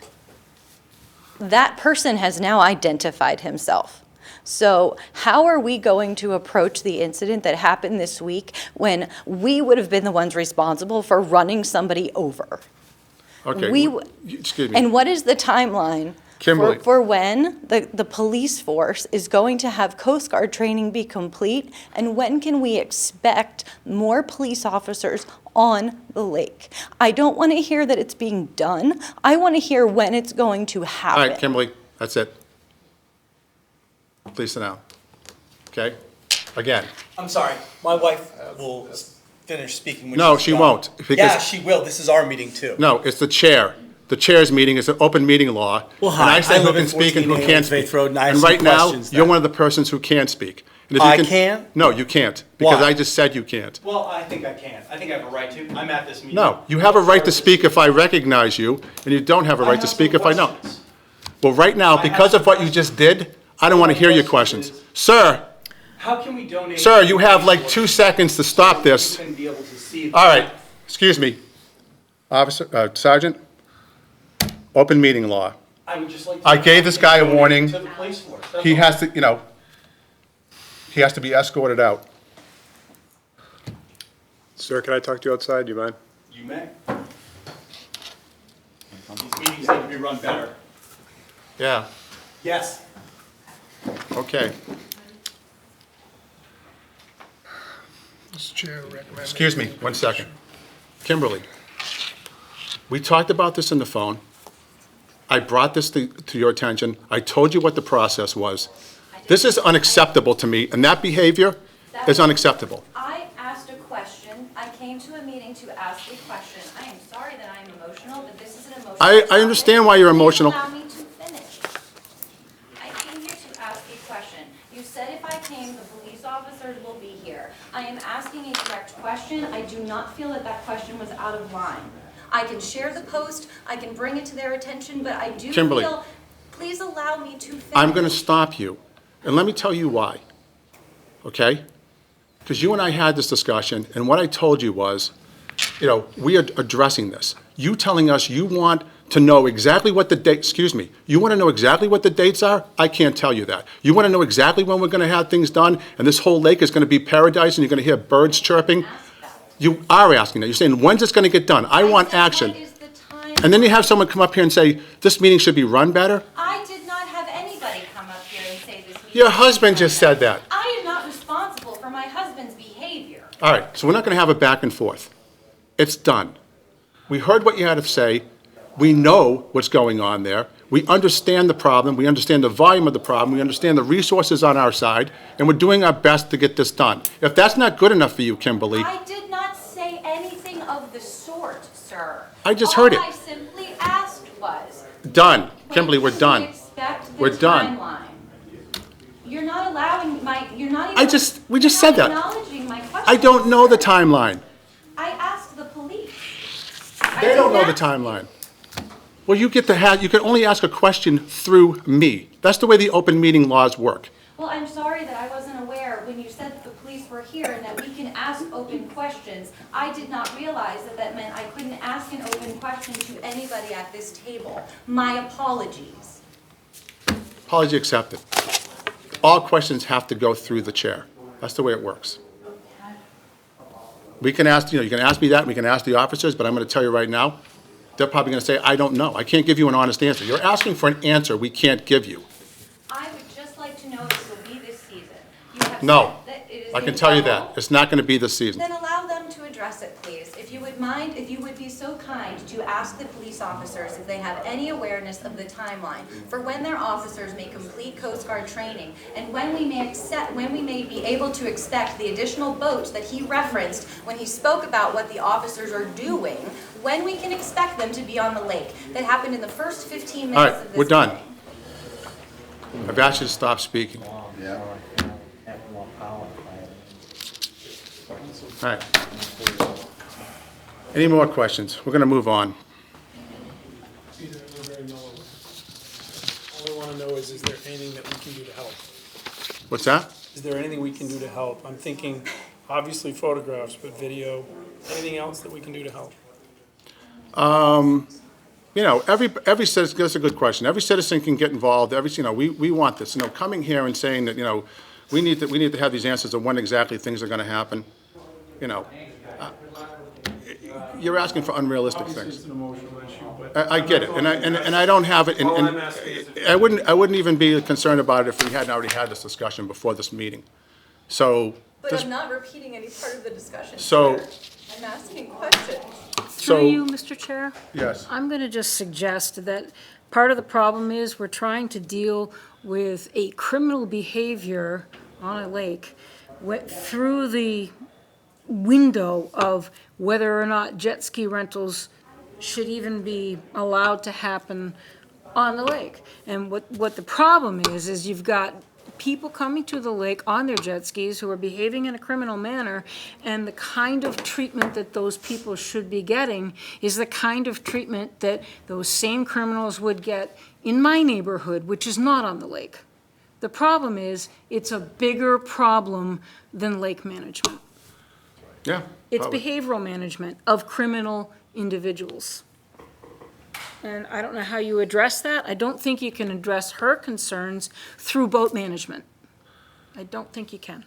that person has now identified himself. So how are we going to approach the incident that happened this week when we would have been the ones responsible for running somebody over? Okay, excuse me. And what is the timeline Kimberly. for when the police force is going to have Coast Guard training be complete? And when can we expect more police officers on the lake? I don't want to hear that it's being done. I want to hear when it's going to happen. All right, Kimberly, that's it. Please sit down. Okay? Again, I'm sorry, my wife will finish speaking when No, she's she done. won't, because- Yeah, she will, this is our meeting too. no, it's the chair. The chair's meeting is an open meeting law. Well, And hi, I say I who live can in speak and who 14A can't Old Faith speak. Road, and I have And some right now, questions you're that- one of the persons who can't speak. And if I you can't? No, you can't, because Why? I just said you can't. Well, I think I can. I think I have a right to. I'm at this meeting. No, you have a right to speak if I recognize you, and you don't have a right to speak if I don't. Well, right now, because of what you just did, I don't want to hear your questions. Sir, How can we donate? sir, you have like 2 seconds to stop this. You can be able to see. All right, excuse me. Officer, Sergeant, open meeting law. I would just like to. I gave this guy a donate warning. To the police force. That's He all. has to, he has to be escorted out. Sir, can I talk to you outside? Do you mind? You may. These meetings need to be run better. Yeah, Yes. okay. Mr. Chair, recommend. Excuse me, 1 second. Kimberly, we talked about this on the phone. I brought this to your attention. I told you what the process was. This is unacceptable to me, and that behavior is unacceptable. I asked a question. I came to a meeting to ask a question. I am sorry that I am emotional, but this is an emotional I topic. understand why you're emotional. Please allow me to finish. I came here to ask a question. You said if I came, the police officers will be here. I am asking a direct question. I do not feel that that question was out of line. I can share the post, I can bring it to their attention, but I do Kimberly. feel, please allow me to finish. I'm going to stop you, and let me tell you why, okay? Because you and I had this discussion, and what I told you was, we are addressing this. You telling us you want to know exactly what the date, excuse me, you want to know exactly what the dates are? I can't tell you that. You want to know exactly when we're going to have things done, and this whole lake is going to be paradise, and you're going to hear birds chirping? You are asking that. You're saying, when's this going to get done? I want said, action. what is the time? And then you have someone come up here and say, this meeting should be run better? I did not have anybody come up here and say this. meeting Your should be husband run just better. said that. I am not responsible for my husband's behavior. All right, so we're not going to have a back and forth. It's done. We heard what you had to say. We know what's going on there. We understand the problem. We understand the volume of the problem. We understand the resources on our side, and we're doing our best to get this done. If that's not good enough for you, Kimberly, I did not say anything of the sort, sir. I just heard it. All I simply asked was. done. Kimberly, when we're can we done. expect the We're done. timeline? You're not allowing You're not even. We just said that. You're not acknowledging my question. I don't know the timeline. I asked the police. They don't know the timeline. Well, you can only ask a question through me. That's the way the open meeting laws work. Well, I'm sorry that I wasn't aware when you said that the police were here and that we can ask open questions. I did not realize that that meant I couldn't ask an open question to anybody at this table. My apologies. Apology accepted. All questions have to go through the chair. That's the way it works. We can ask, you can ask me that, and we can ask the officers, but I'm going to tell you right now, they're probably going to say, I don't know. I can't give you an honest answer. You're asking for an answer we can't give you. I would just like to know if it will be this season. You have No. said that it is I can in tell you trouble. that. It's not going to be this season. Then allow them to address it, please. If you would mind, if you would be so kind to ask the police officers if they have any awareness of the timeline for when their officers may complete Coast Guard training and when we may be able to expect the additional boats that he referenced when he spoke about what the officers are doing, when we can expect them to be on the lake. That happened in the first 15 minutes All of right, this we're done. meeting. I've asked you to stop speaking. Yeah. All right. Any more questions? We're going to move on. Peter, we're very mellow. All I want to know is there anything that we can do to help? What's that? Is there anything we can do to help? I'm thinking, obviously photographs, but video, anything else that we can do to help? Every citizen, that's a good question. Every citizen can get involved. We want this. Coming here and saying that, we need to have these answers of when exactly things are going to happen. You're asking for unrealistic Obviously, things. it's an emotional issue, but. I get it, and I don't have it, and All I'm asking is if- I wouldn't even be concerned about it if we hadn't already had this discussion before this meeting. So, But this- I'm not repeating any part of the discussion. So- Peter. I'm asking questions. so, Through you, Mr. Chair? yes. I'm going to just suggest that part of the problem is we're trying to deal with a criminal behavior on a lake through the window of whether or not jet ski rentals should even be allowed to happen on the lake. And what the problem is you've got people coming to the lake on their jet skis who are behaving in a criminal manner, and the kind of treatment that those people should be getting is the kind of treatment that those same criminals would get in my neighborhood, which is not on the lake. The problem is, it's a bigger problem than lake management. Yeah. It's probably. behavioral management of criminal individuals. And I don't know how you address that. I don't think you can address her concerns through boat management. I don't think you can.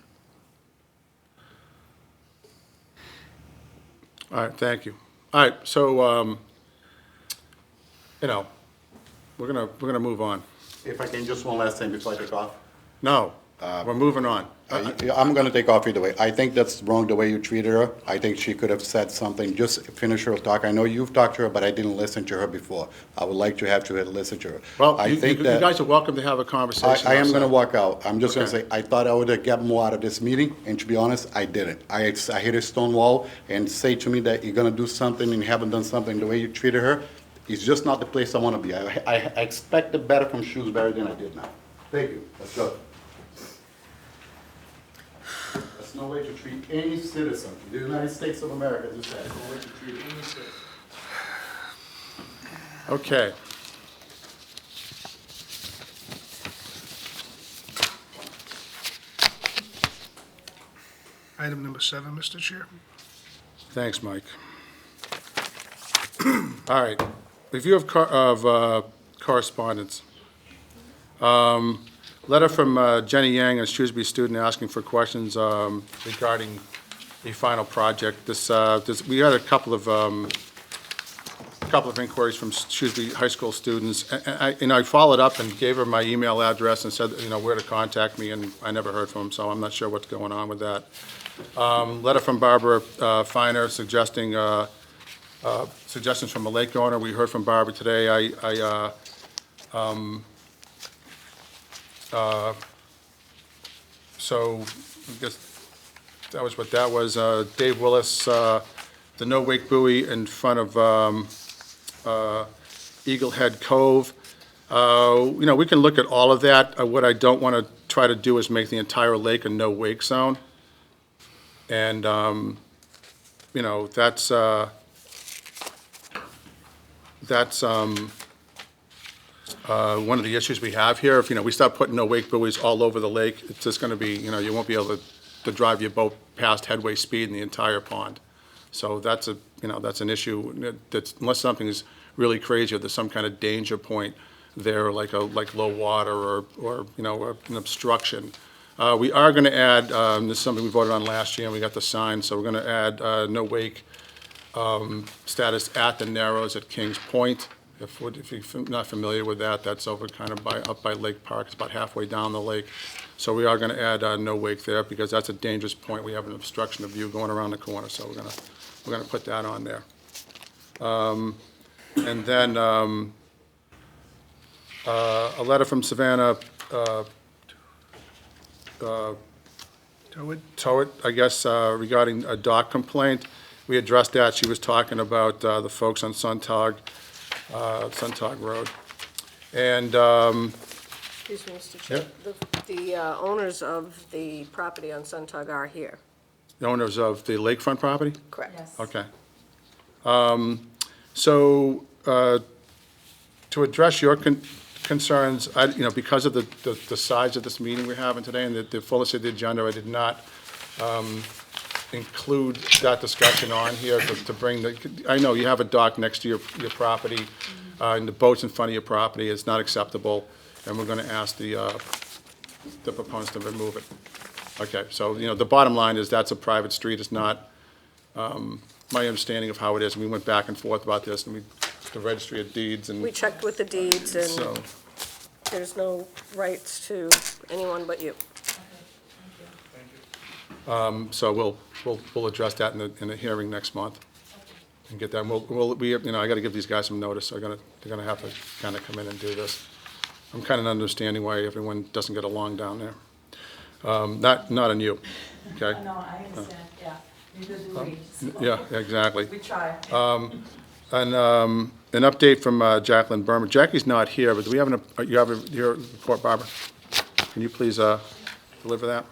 All right, thank you. All right, so, we're gonna move on. If I can, just one last thing before I take off. No, we're moving on. I'm gonna take off either way. I think that's wrong the way you treated her. I think she could have said something, just finish her talk. I know you've talked to her, but I didn't listen to her before. I would like to have you listen to her. Well, I you think that guys are welcome to have a conversation. I am gonna outside. walk out. I'm just gonna Okay. say, I thought I would have got more out of this meeting, and to be honest, I didn't. I hit a stone wall, and say to me that you're gonna do something and you haven't done something the way you treated her, it's just not the place I wanna be. I expected better from Shrewsbury than I did now. Thank you. Let's go. That's no way to treat any citizen. The United States of America, just that. No way to treat any citizen. Okay. Item number 7, Mr. Chair. Thanks, Mike. All right, review of correspondence. Letter from Jenny Yang, a Shrewsbury student, asking for questions regarding the final project. We had a couple of inquiries from Shrewsbury High School students, and I followed up and gave her my email address and said, where to contact me, and I never heard from them, so I'm not sure what's going on with that. Letter from Barbara Finer suggesting suggestions from a lake owner. We heard from Barbara today. So I guess that was what that was. Dave Willis, the no wake buoy in front of Eagle Head Cove. We can look at all of that. What I don't want to try to do is make the entire lake a no-wake zone. And, you know, that's one of the issues we have here. If, you know, we start putting no-wake buoys all over the lake, it's just gonna be, you know, you won't be able to drive your boat past headway speed in the entire pond. So that's a, you know, that's an issue, that's, unless something is really crazy, or there's some kind of danger point there, like low water or, you know, an obstruction. We are gonna add, this is something we voted on last year, and we got the sign, so we're gonna add, no wake, status at the Narrows at Kings Point. If you're not familiar with that, that's over kind of up by Lake Park, it's about halfway down the lake. So we are gonna add, no wake there, because that's a dangerous point, we have an obstruction of view going around the corner, so we're gonna put that on there. And then, a letter from Savannah, Towit, I guess, regarding a dock complaint. We addressed that. She was talking about the folks on Suntag Road. And, Excuse me, Mr. Chair. The owners of the property on Suntag are here. the owners of the lakefront property? Correct. Okay. So, to address your concerns, you know, because of the size of this meeting we're having today and the fullness of the agenda, I did not include that discussion on here to bring I know you have a dock next to your property, and the boat's in front of your property, it's not acceptable, and we're gonna ask the proponents to remove it. Okay, so, you know, the bottom line is that's a private street, it's not, my understanding of how it is, and we went back and forth about this, and the registry of deeds, and We checked with the deeds, and so, there's no rights to anyone but you. so we'll address that in the hearing next month, and get that, you know, I gotta give these guys some notice, so they're gonna have to kinda come in and do this. I'm kinda understanding why everyone doesn't get along down there. Not on you, okay? No, I understand, yeah. Neither do we. Yeah, exactly. We try. And an update from Jacqueline Berman. Jackie's not here, but do we have you have your report, Barbara? Can you please deliver that?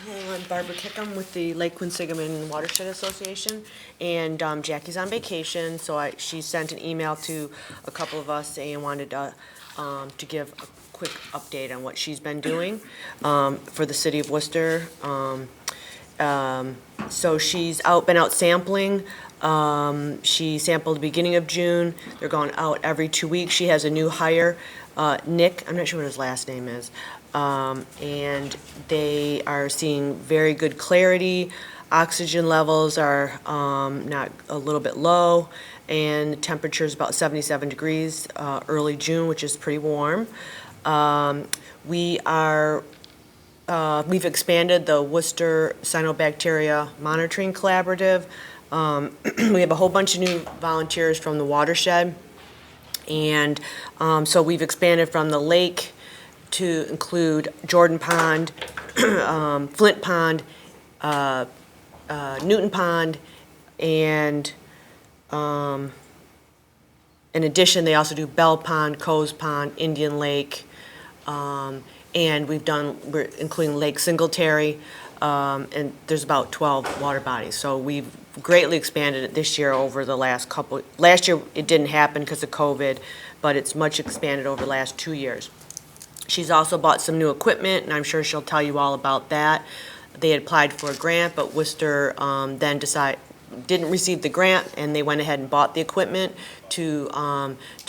Hello, I'm Barbara Kickham with the Lake Quinsigamond Watershed Association, and Jackie's on vacation, so she sent an email to a couple of us and wanted to give a quick update on what she's been doing for the city of Worcester. So she's been out sampling. She sampled the beginning of June. They're going out every 2 weeks. She has a new hire, Nick, I'm not sure what his last name is. And they are seeing very good clarity. Oxygen levels are not a little bit low, and the temperature is about 77 degrees early June, which is pretty warm. We've expanded the Worcester Cyanobacteria Monitoring Collaborative. We have a whole bunch of new volunteers from the watershed, and so we've expanded from the lake to include Jordan Pond, Flint Pond, Newton Pond, and in addition, they also do Bell Pond, Coes Pond, Indian Lake, and we're including Lake Singletary, and there's about 12 water bodies. So we've greatly expanded it this year over the last year it didn't happen because of COVID, but it's much expanded over the last 2 years. She's also bought some new equipment, and I'm sure she'll tell you all about that. They had applied for a grant, but Worcester then didn't receive the grant, and they went ahead and bought the equipment to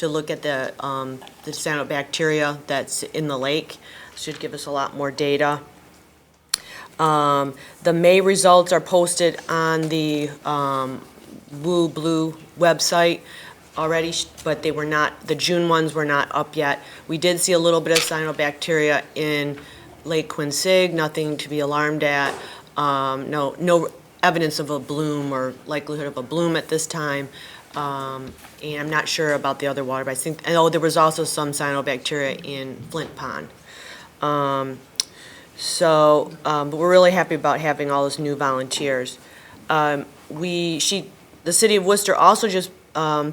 look at the cyanobacteria that's in the lake. Should give us a lot more data. The May results are posted on the Woo Blue website already, but the June ones were not up yet. We did see a little bit of cyanobacteria in Lake Quinsig, nothing to be alarmed at. No evidence of a bloom or likelihood of a bloom at this time. And I'm not sure about the other water, but I know there was also some cyanobacteria in Flint Pond. But we're really happy about having all those new volunteers. The city of Worcester also just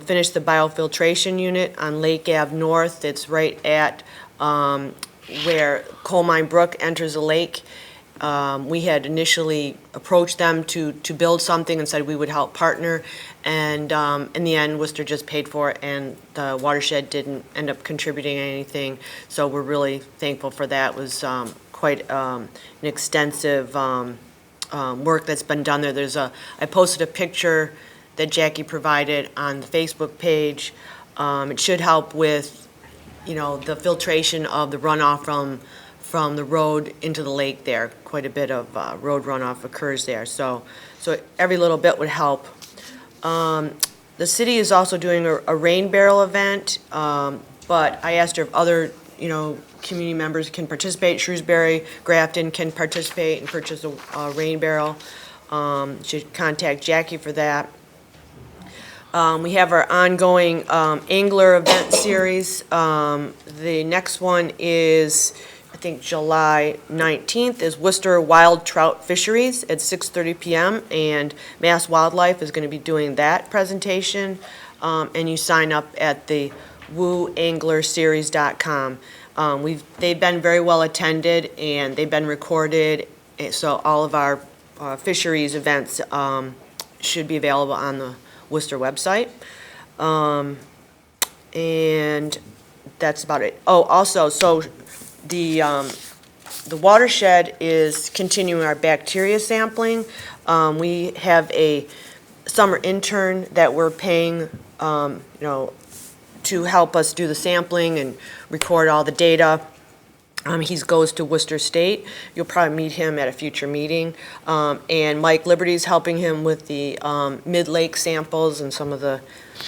finished the biofiltration unit on Lake Ave North. It's right at where Coal Mine Brook enters the lake. We had initially approached them to build something and said we would help partner, and in the end, Worcester just paid for it, and the watershed didn't end up contributing anything, so we're really thankful for that. It was quite an extensive work that's been done there. I posted a picture that Jackie provided on the Facebook page. It should help with, the filtration of the runoff from the road into the lake there. Quite a bit of road runoff occurs there, so every little bit would help. The city is also doing a rain barrel event, but I asked her if other, community members can participate. Shrewsbury, Grafton can participate and purchase a rain barrel. Should contact Jackie for that. We have our ongoing angler event series. The next one is, I think, July 19th, is Worcester Wild Trout Fisheries at 6:30 p.m. And Mass Wildlife is going to be doing that presentation. And you sign up at the wooanglerseries.com. They've been very well attended, and they've been recorded, so all of our fisheries events should be available on the Worcester website. And that's about it. Oh, also, so the watershed is continuing our bacteria sampling. We have a summer intern that we're paying, to help us do the sampling and record all the data. He goes to Worcester State. You'll probably meet him at a future meeting. And Mike Liberty's helping him with the mid-lake samples and some of the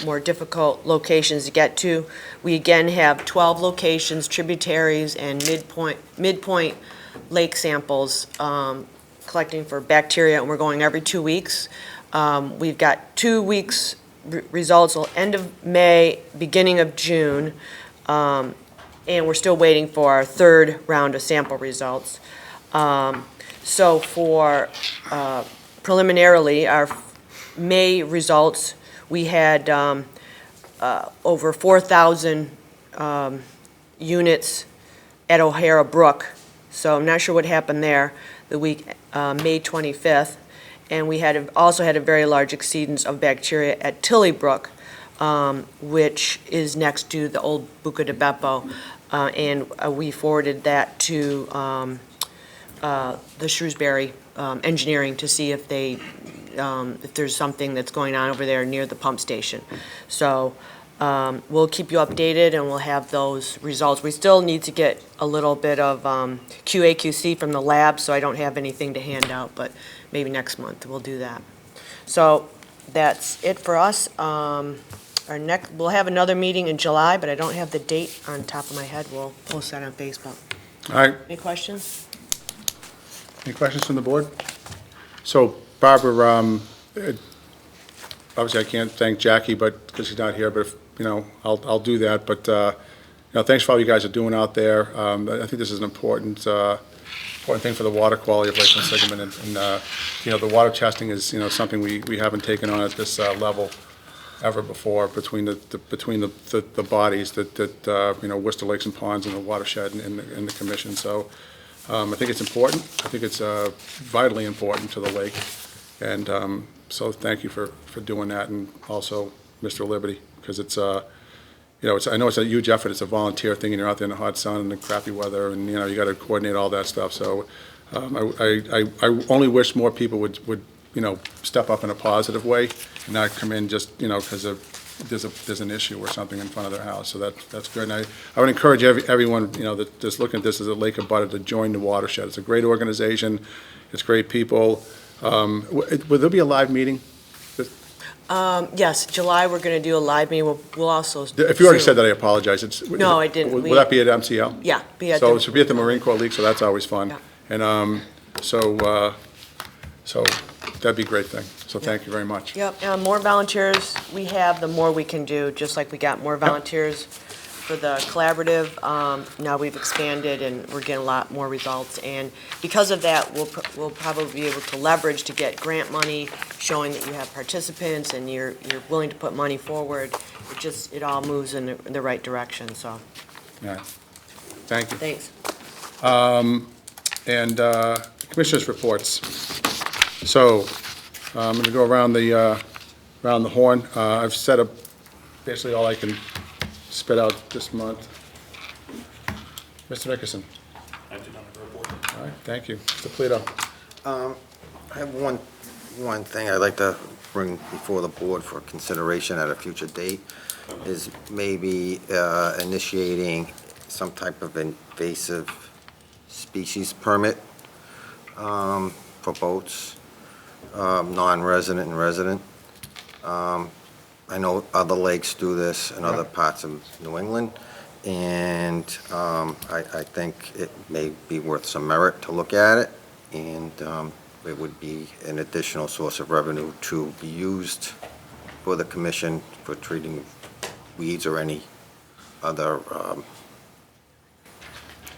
more difficult locations to get to. We again have 12 locations, tributaries, and midpoint lake samples collecting for bacteria, and we're going every 2 weeks. We've got 2 weeks results will end of May, beginning of June, and we're still waiting for our third round of sample results. So for preliminarily, our May results, we had over 4,000 units at O'Hara Brook. So I'm not sure what happened there the week, May 25th. And we also had a very large exceedance of bacteria at Tilly Brook, which is next to the old Buca de Beppo. And we forwarded that to the Shrewsbury engineering to see if there's something that's going on over there near the pump station. So we'll keep you updated, and we'll have those results. We still need to get a little bit of QA/QC from the lab, so I don't have anything to hand out, but maybe next month we'll do that. So that's it for us. We'll have another meeting in July, but I don't have the date on top of my head. We'll post that on Facebook. All right. Any questions? Any questions from the board? So Barbara, obviously I can't thank Jackie, but because she's not here, but if, I'll do that. But thanks for all you guys are doing out there. I think this is an important thing for the water quality of Lake Quinsigamond, and the water testing is something we haven't taken on at this level ever before between the bodies that Worcester Lakes and Ponds and the watershed and the commission. So I think it's important. I think it's vitally important to the lake, and so thank you for doing that, and also Mr. Liberty, because it's I know it's a huge effort. It's a volunteer thing, and you're out there in the hot sun and the crappy weather, and you got to coordinate all that stuff. So I only wish more people would step up in a positive way and not come in just because there's an issue or something in front of their house. So that's good. And I would encourage everyone that's looking at this as a lake abutter to join the watershed. It's a great organization. It's great people. Will there be a live meeting? Yes, July, we're going to do a live meeting. We'll also. If you already said that, I apologize. No, I didn't. Will that be at MCL? Yeah. So it should be at the Marine Corps League, so that's always fun. Yeah. And so that'd be a great thing. So thank you very much. Yep, more volunteers we have, the more we can do, just like we got more volunteers for the collaborative. Now we've expanded and we're getting a lot more results. And because of that, we'll probably be able to leverage to get grant money, showing that you have participants and you're willing to put money forward. It all moves in the right direction, so, All right. Thank you. thanks. And Commissioners' reports. So, I'm going to go around the horn. I've set up basically all I can spit out this month. Mr. Nickerson. I did not have a report. All right, thank you. Mr. Polito. I have one thing I'd like to bring before the board for consideration at a future date, is maybe initiating some type of invasive species permit for boats, non-resident and resident. I know other lakes do this in other parts of New England, and I think it may be worth some merit to look at it, and it would be an additional source of revenue to be used for the commission for treating weeds or any other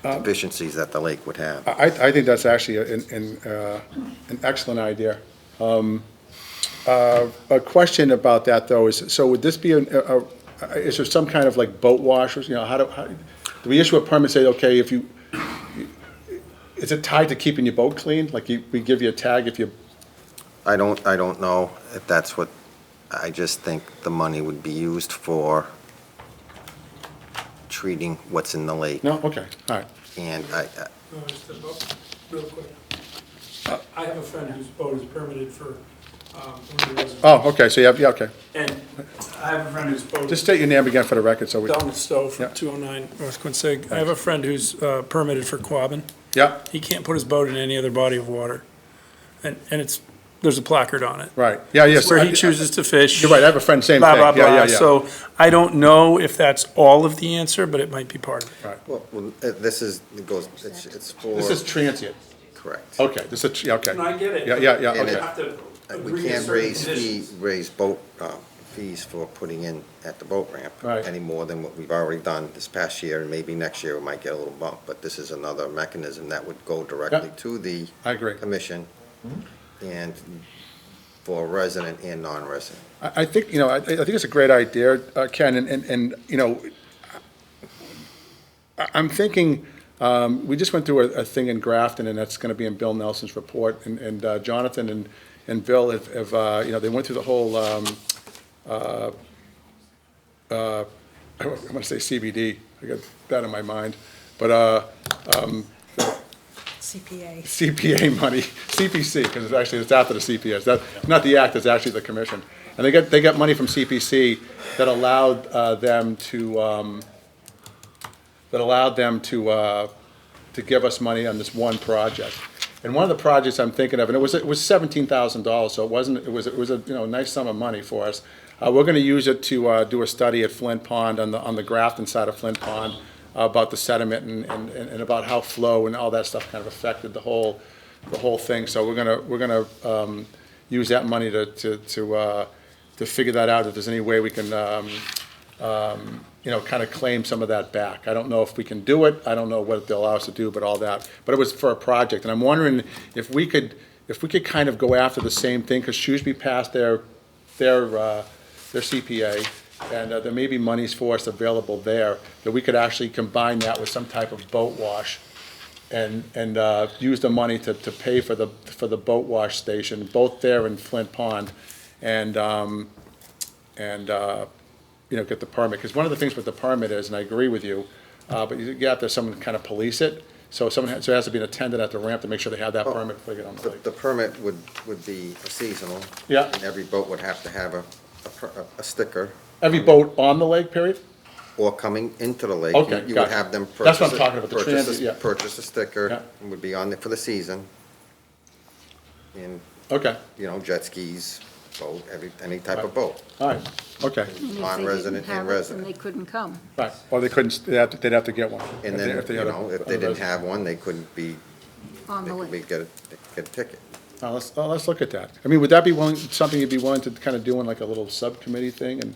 deficiencies that the lake would have. I think that's actually an excellent idea. A question about that, though, is, so would this be, is there some kind of like boat washers, you know, how do we issue a permit, say, okay, if you, is it tied to keeping your boat clean? Like, we give you a tag if you... I don't know if that's what, I just think the money would be used for treating what's in the lake. No? Okay, all right. And No, just a boat, real quick. I have a friend whose boat is permitted for, Oh, okay, so you have, yeah, okay. and I have a friend whose boat. Just state your name again for the record, so we... Donald Stowe from Yeah. 209 North Quinsigamond. I have a friend who's permitted for Quabbin. Yeah, He can't put his boat in any other body of water. And there's a placard on it. right. Yeah, yes. Where he chooses to fish. You're right, I have a friend, same Blah, thing. blah, Yeah, blah. yeah, yeah. So I don't know if that's all of the answer, but it might be part of it. Right. well, this is, it goes, it's for. This is transient. Correct. Okay, this is, yeah, okay. And I get it. Yeah, yeah, yeah, but you okay. have to We agree to can't certain raise conditions. raise boat fees for putting in at the boat ramp. Right. Any more than what we've already done this past year, and maybe next year we might get a little bump, but this is another mechanism that would go directly Yeah. to the I agree. commission and for resident and non-resident. I think, you know, I think it's a great idea, Ken, and, you know, I'm thinking, we just went through a thing in Grafton, and that's gonna be in Bill Nelson's report, and Jonathan and Bill have, you know, they went through the whole, I wanna say CBD, I got that in my mind, but, CPA. CPA money, CPC, because it's after the CPS, not the act, it's actually the commission. And they got money from CPC that allowed them to give us money on this one project. And one of the projects I'm thinking of, and it was $17,000, so it was a, you know, nice sum of money for us. We're gonna use it to do a study at Flint Pond, on the Grafton side of Flint Pond, about the sediment and about how flow and all that stuff kind of affected the whole thing. So we're gonna use that money to figure that out, if there's any way we can, you know, kind of claim some of that back. I don't know if we can do it, I don't know what they'll allow us to do, but all that. But it was for a project, and I'm wondering if we could kind of go after the same thing, because Shrewsbury passed their CPA, and there may be monies for us available there, that we could actually combine that with some type of boat wash, and use the money to pay for the boat wash station, both there in Flint Pond, and you know, get the permit. Because one of the things with the permit is, and I agree with you, but you have to have someone kind of police it. So so there has to be an attendant at the ramp to make sure they have that permit before they get on the lake. The permit would be seasonal. Yeah. And every boat would have to have a sticker. Every boat on the lake, period? Or coming into the lake. Okay, You would gotcha. have them That's purchase what I'm talking about, the transit, yeah. Purchase a sticker, Yeah. and would be on there for the season. And, Okay, you know, jet skis, boat, any type of boat, all right, okay, And if they didn't non-resident have and it, resident. then they couldn't come. right. Or they'd have to get one. And if then, they you had a- know, if they didn't have one, they couldn't be, On they the could be, lake. get a ticket. Let's look at that. I mean, would that be something you'd be willing to kind of do in like a little subcommittee thing, and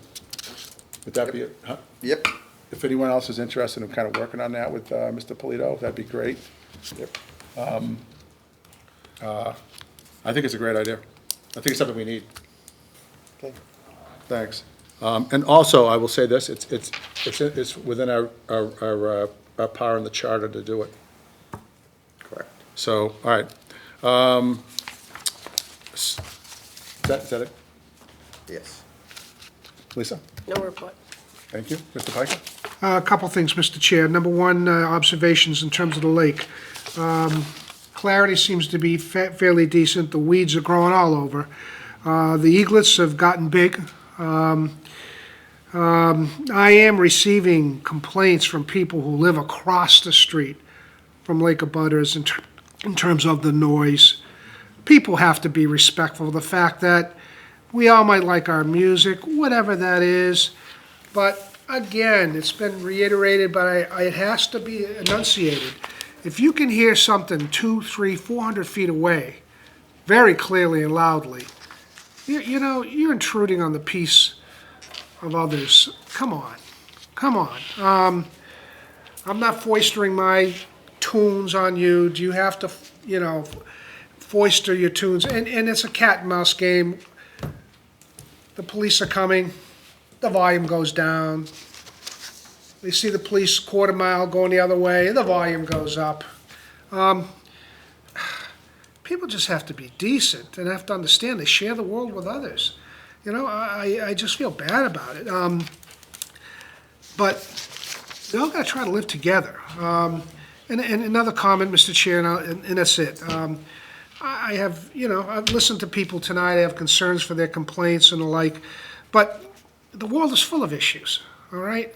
would that be, huh? Yep, if anyone else is interested in kind of working on that with Mr. Polito, that'd be great. I think it's a great idea. I think it's something we need. Okay. Thanks. And also, I will say this, it's within our power in the charter to do it. Correct. So, all right. Is that it? Yes. Lisa? No report. Thank you. Mr. Piker? A couple things, Mr. Chair. Number one, observations in terms of the lake. Clarity seems to be fairly decent. The weeds are growing all over. The eaglets have gotten big. I am receiving complaints from people who live across the street from Lake Abutters in terms of the noise. People have to be respectful of the fact that we all might like our music, whatever that is, but again, it's been reiterated, but it has to be enunciated. If you can hear something 200, 300, 400 feet away, very clearly and loudly, you're intruding on the peace of others. Come on, come on. I'm not foistering my tunes on you. Do you have to, foister your tunes? And it's a cat and mouse game. The police are coming, the volume goes down. They see the police quarter mile going the other way, the volume goes up. People just have to be decent and have to understand they share the world with others. I just feel bad about it. But we all got to try to live together. And another comment, Mr. Chair, and that's it. I have, I've listened to people tonight, I have concerns for their complaints and the like, but the world is full of issues, all right?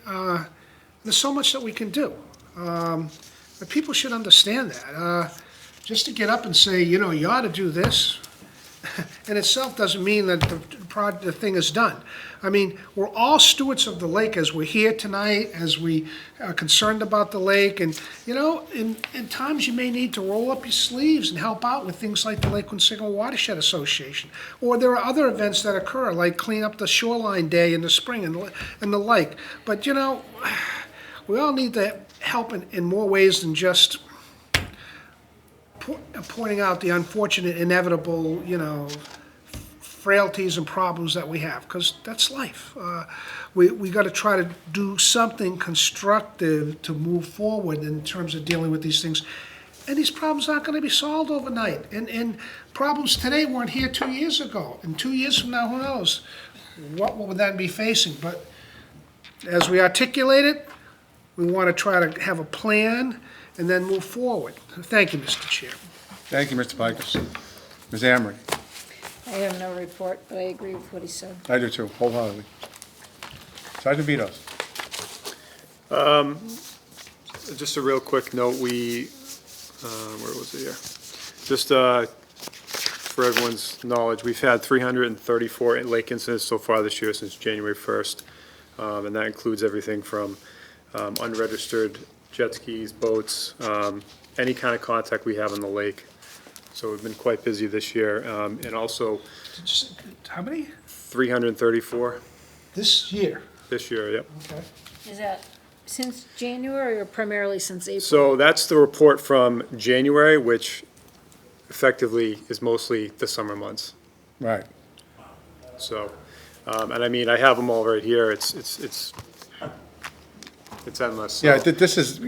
There's so much that we can do. But people should understand that. Just to get up and say, you ought to do this, in itself doesn't mean that the thing is done. I mean, we're all stewards of the lake as we're here tonight, as we are concerned about the lake. And, in times you may need to roll up your sleeves and help out with things like the Lake Quinsigamond Watershed Association. Or there are other events that occur, like clean up the shoreline day in the spring and the like. But, we all need to help in more ways than just pointing out the unfortunate, inevitable, frailties and problems that we have, because that's life. We got to try to do something constructive to move forward in terms of dealing with these things. And these problems aren't going to be solved overnight. And problems today weren't here 2 years ago. And 2 years from now, who knows? What will that be facing? But as we articulate it, we want to try to have a plan and then move forward. Thank you, Mr. Chair. Thank you, Mr. Piker. Ms. Amory? I have no report, but I agree with what he said. I do too, wholeheartedly. Sergeant Vito's? Just a real quick note, where was it here? Just for everyone's knowledge, we've had 334 lake incidents so far this year since January 1st. And that includes everything from unregistered jet skis, boats, any kind of contact we have on the lake. So we've been quite busy this year. And also How many? 334 This year? this year, yep. Okay. Is that since January or primarily since April? So that's the report from January, which effectively is mostly the summer months. Right. So, and I mean, I have them all right here. It's endless. So- Yeah, this is,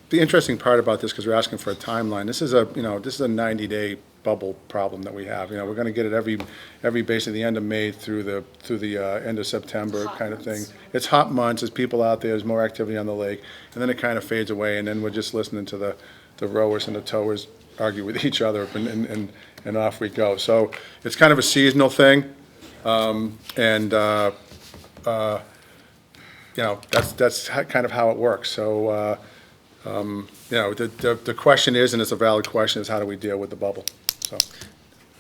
the interesting part about this, because we're asking for a timeline, this is a 90-day bubble problem that we have. We're gonna get it every basically the end of May through the end of September kind of thing. It's hot months, there's people out there, there's more activity on the lake, and then it kind of fades away, and then we're just listening to the rowers and the towers argue with each other, and off we go. So it's kind of a seasonal thing, that's kind of how it works. So, the question is, and it's a valid question, is how do we deal with the bubble?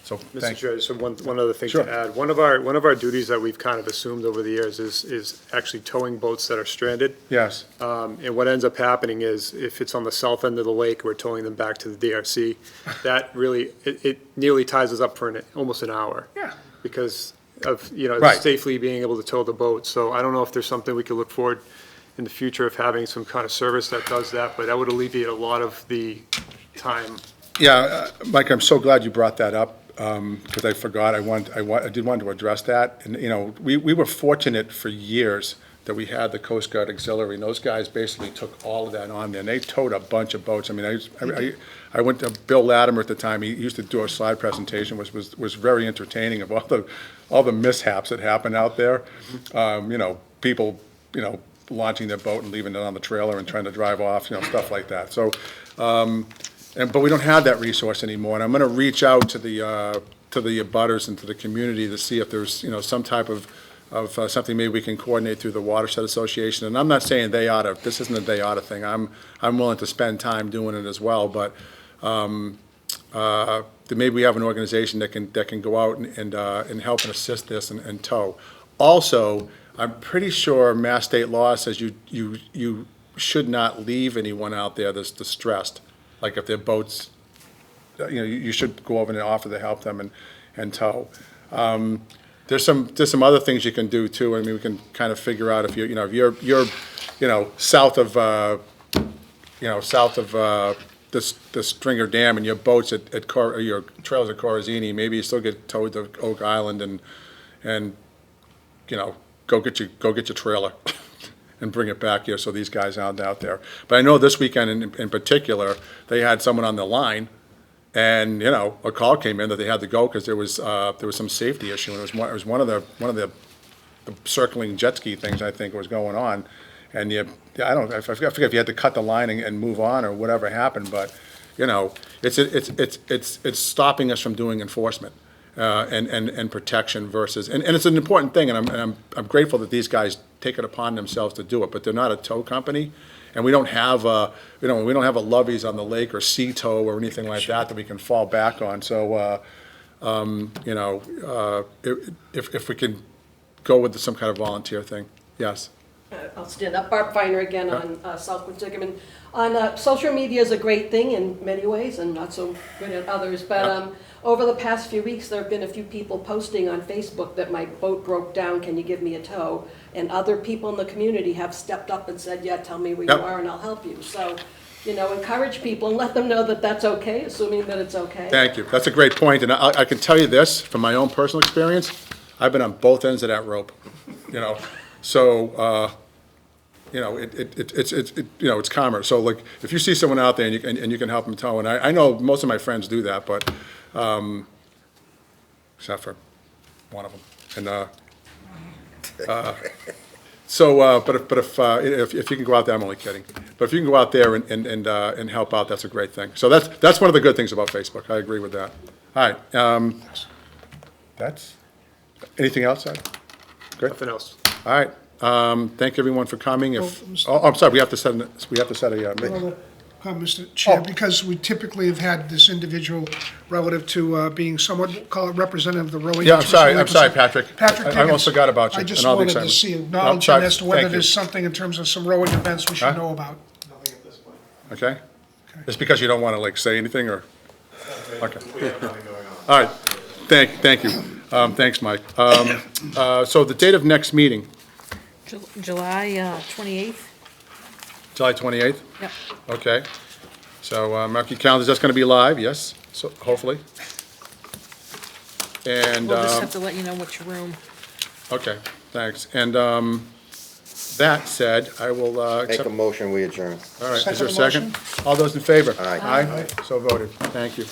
So Mr. thank you. Chair, just one other thing Sure. to add. One of our duties that we've kind of assumed over the years is actually towing boats that are stranded. Yes, And what ends up happening is, if it's on the south end of the lake, we're towing them back to the DRC. That really, it nearly ties us up for almost an hour. Yeah. Because of, Right. safely being able to tow the boat. So I don't know if there's something we could look forward in the future of having some kind of service that does that, but that would alleviate a lot of the time. Yeah, Mike, I'm so glad you brought that up, because I forgot, I did want to address that. And, we were fortunate for years that we had the Coast Guard Auxiliary, and those guys basically took all of that on there, and they towed a bunch of boats. I mean, I went to Bill Latimer at the time, he used to do a slide presentation, was very entertaining of all the mishaps that happened out there. People, launching their boat and leaving it on the trailer and trying to drive off, stuff like that. So, but we don't have that resource anymore, and I'm gonna reach out to the abutters and to the community to see if there's, some type of something maybe we can coordinate through the Watershed Association. And I'm not saying this isn't a they oughta thing. I'm willing to spend time doing it as well, but, maybe we have an organization that can go out and help and assist this and tow. Also, I'm pretty sure Mass State law says you should not leave anyone out there that's distressed. Like if their boats, you should go over and offer to help them and tow. There's some other things you can do too. I mean, we can kind of figure out if you're south of the Stringer Dam and your boats or your trails at Corazini, maybe you still get towed to Oak Island and go get your trailer and bring it back here so these guys aren't out there. But I know this weekend in particular, they had someone on the line, and a call came in that they had to go because there was some safety issue, and it was one of the circling jet ski things I think was going on, and I forget if you had to cut the line and move on or whatever happened, but it's stopping us from doing enforcement. And protection versus, and it's an important thing, and I'm grateful that these guys take it upon themselves to do it, but they're not a tow company, and we don't have a Loveys on the lake or Sea Tow or anything like that we can fall back on. So, if we can go with some kind of volunteer thing, yes. I'll stand up. Barb Feiner again on South Quinsigamond. On social media is a great thing in many ways and not so good at others, but over the past few weeks, there have been a few people posting on Facebook that my boat broke down, can you give me a tow? And other people in the community have stepped up and said, yeah, tell me where you are and I'll help you. So, encourage people and let them know that that's okay, assuming that it's okay. Thank you. That's a great point, and I can tell you this, from my own personal experience, I've been on both ends of that rope, So, it's karma. So like, if you see someone out there and you can help them tow, and I know most of my friends do that, but, except for one of them. And, but if you can go out there, I'm only kidding. But if you can go out there and help out, that's a great thing. So that's one of the good things about Facebook. I agree with that. All right. Anything else? Good. Nothing else. All right. Thank everyone for coming. I'm sorry, we have to set a. Mr. Chair, because we typically have had this individual relative to being somewhat, call it representative of the rowing. Yeah, I'm sorry, Patrick. Patrick I almost forgot about you. I just and all the wanted to excitement. see, No, acknowledge sorry. as to whether Thank you. there's something in terms of some rowing events we should know about. Okay? It's because you don't want to say anything, or? Okay. All right. Thank you. Thanks, Mike. So the date of next meeting, July 28th? July 28th? Yep. Okay. So mark your calendars, that's going to be live, yes, so hopefully. And, We'll just have to let you know which room. okay, thanks. And that said, I will Make accept. a motion, we adjourn. All right, is there a Second second? All those in favor? Aye. Aye, so voted. Thank you.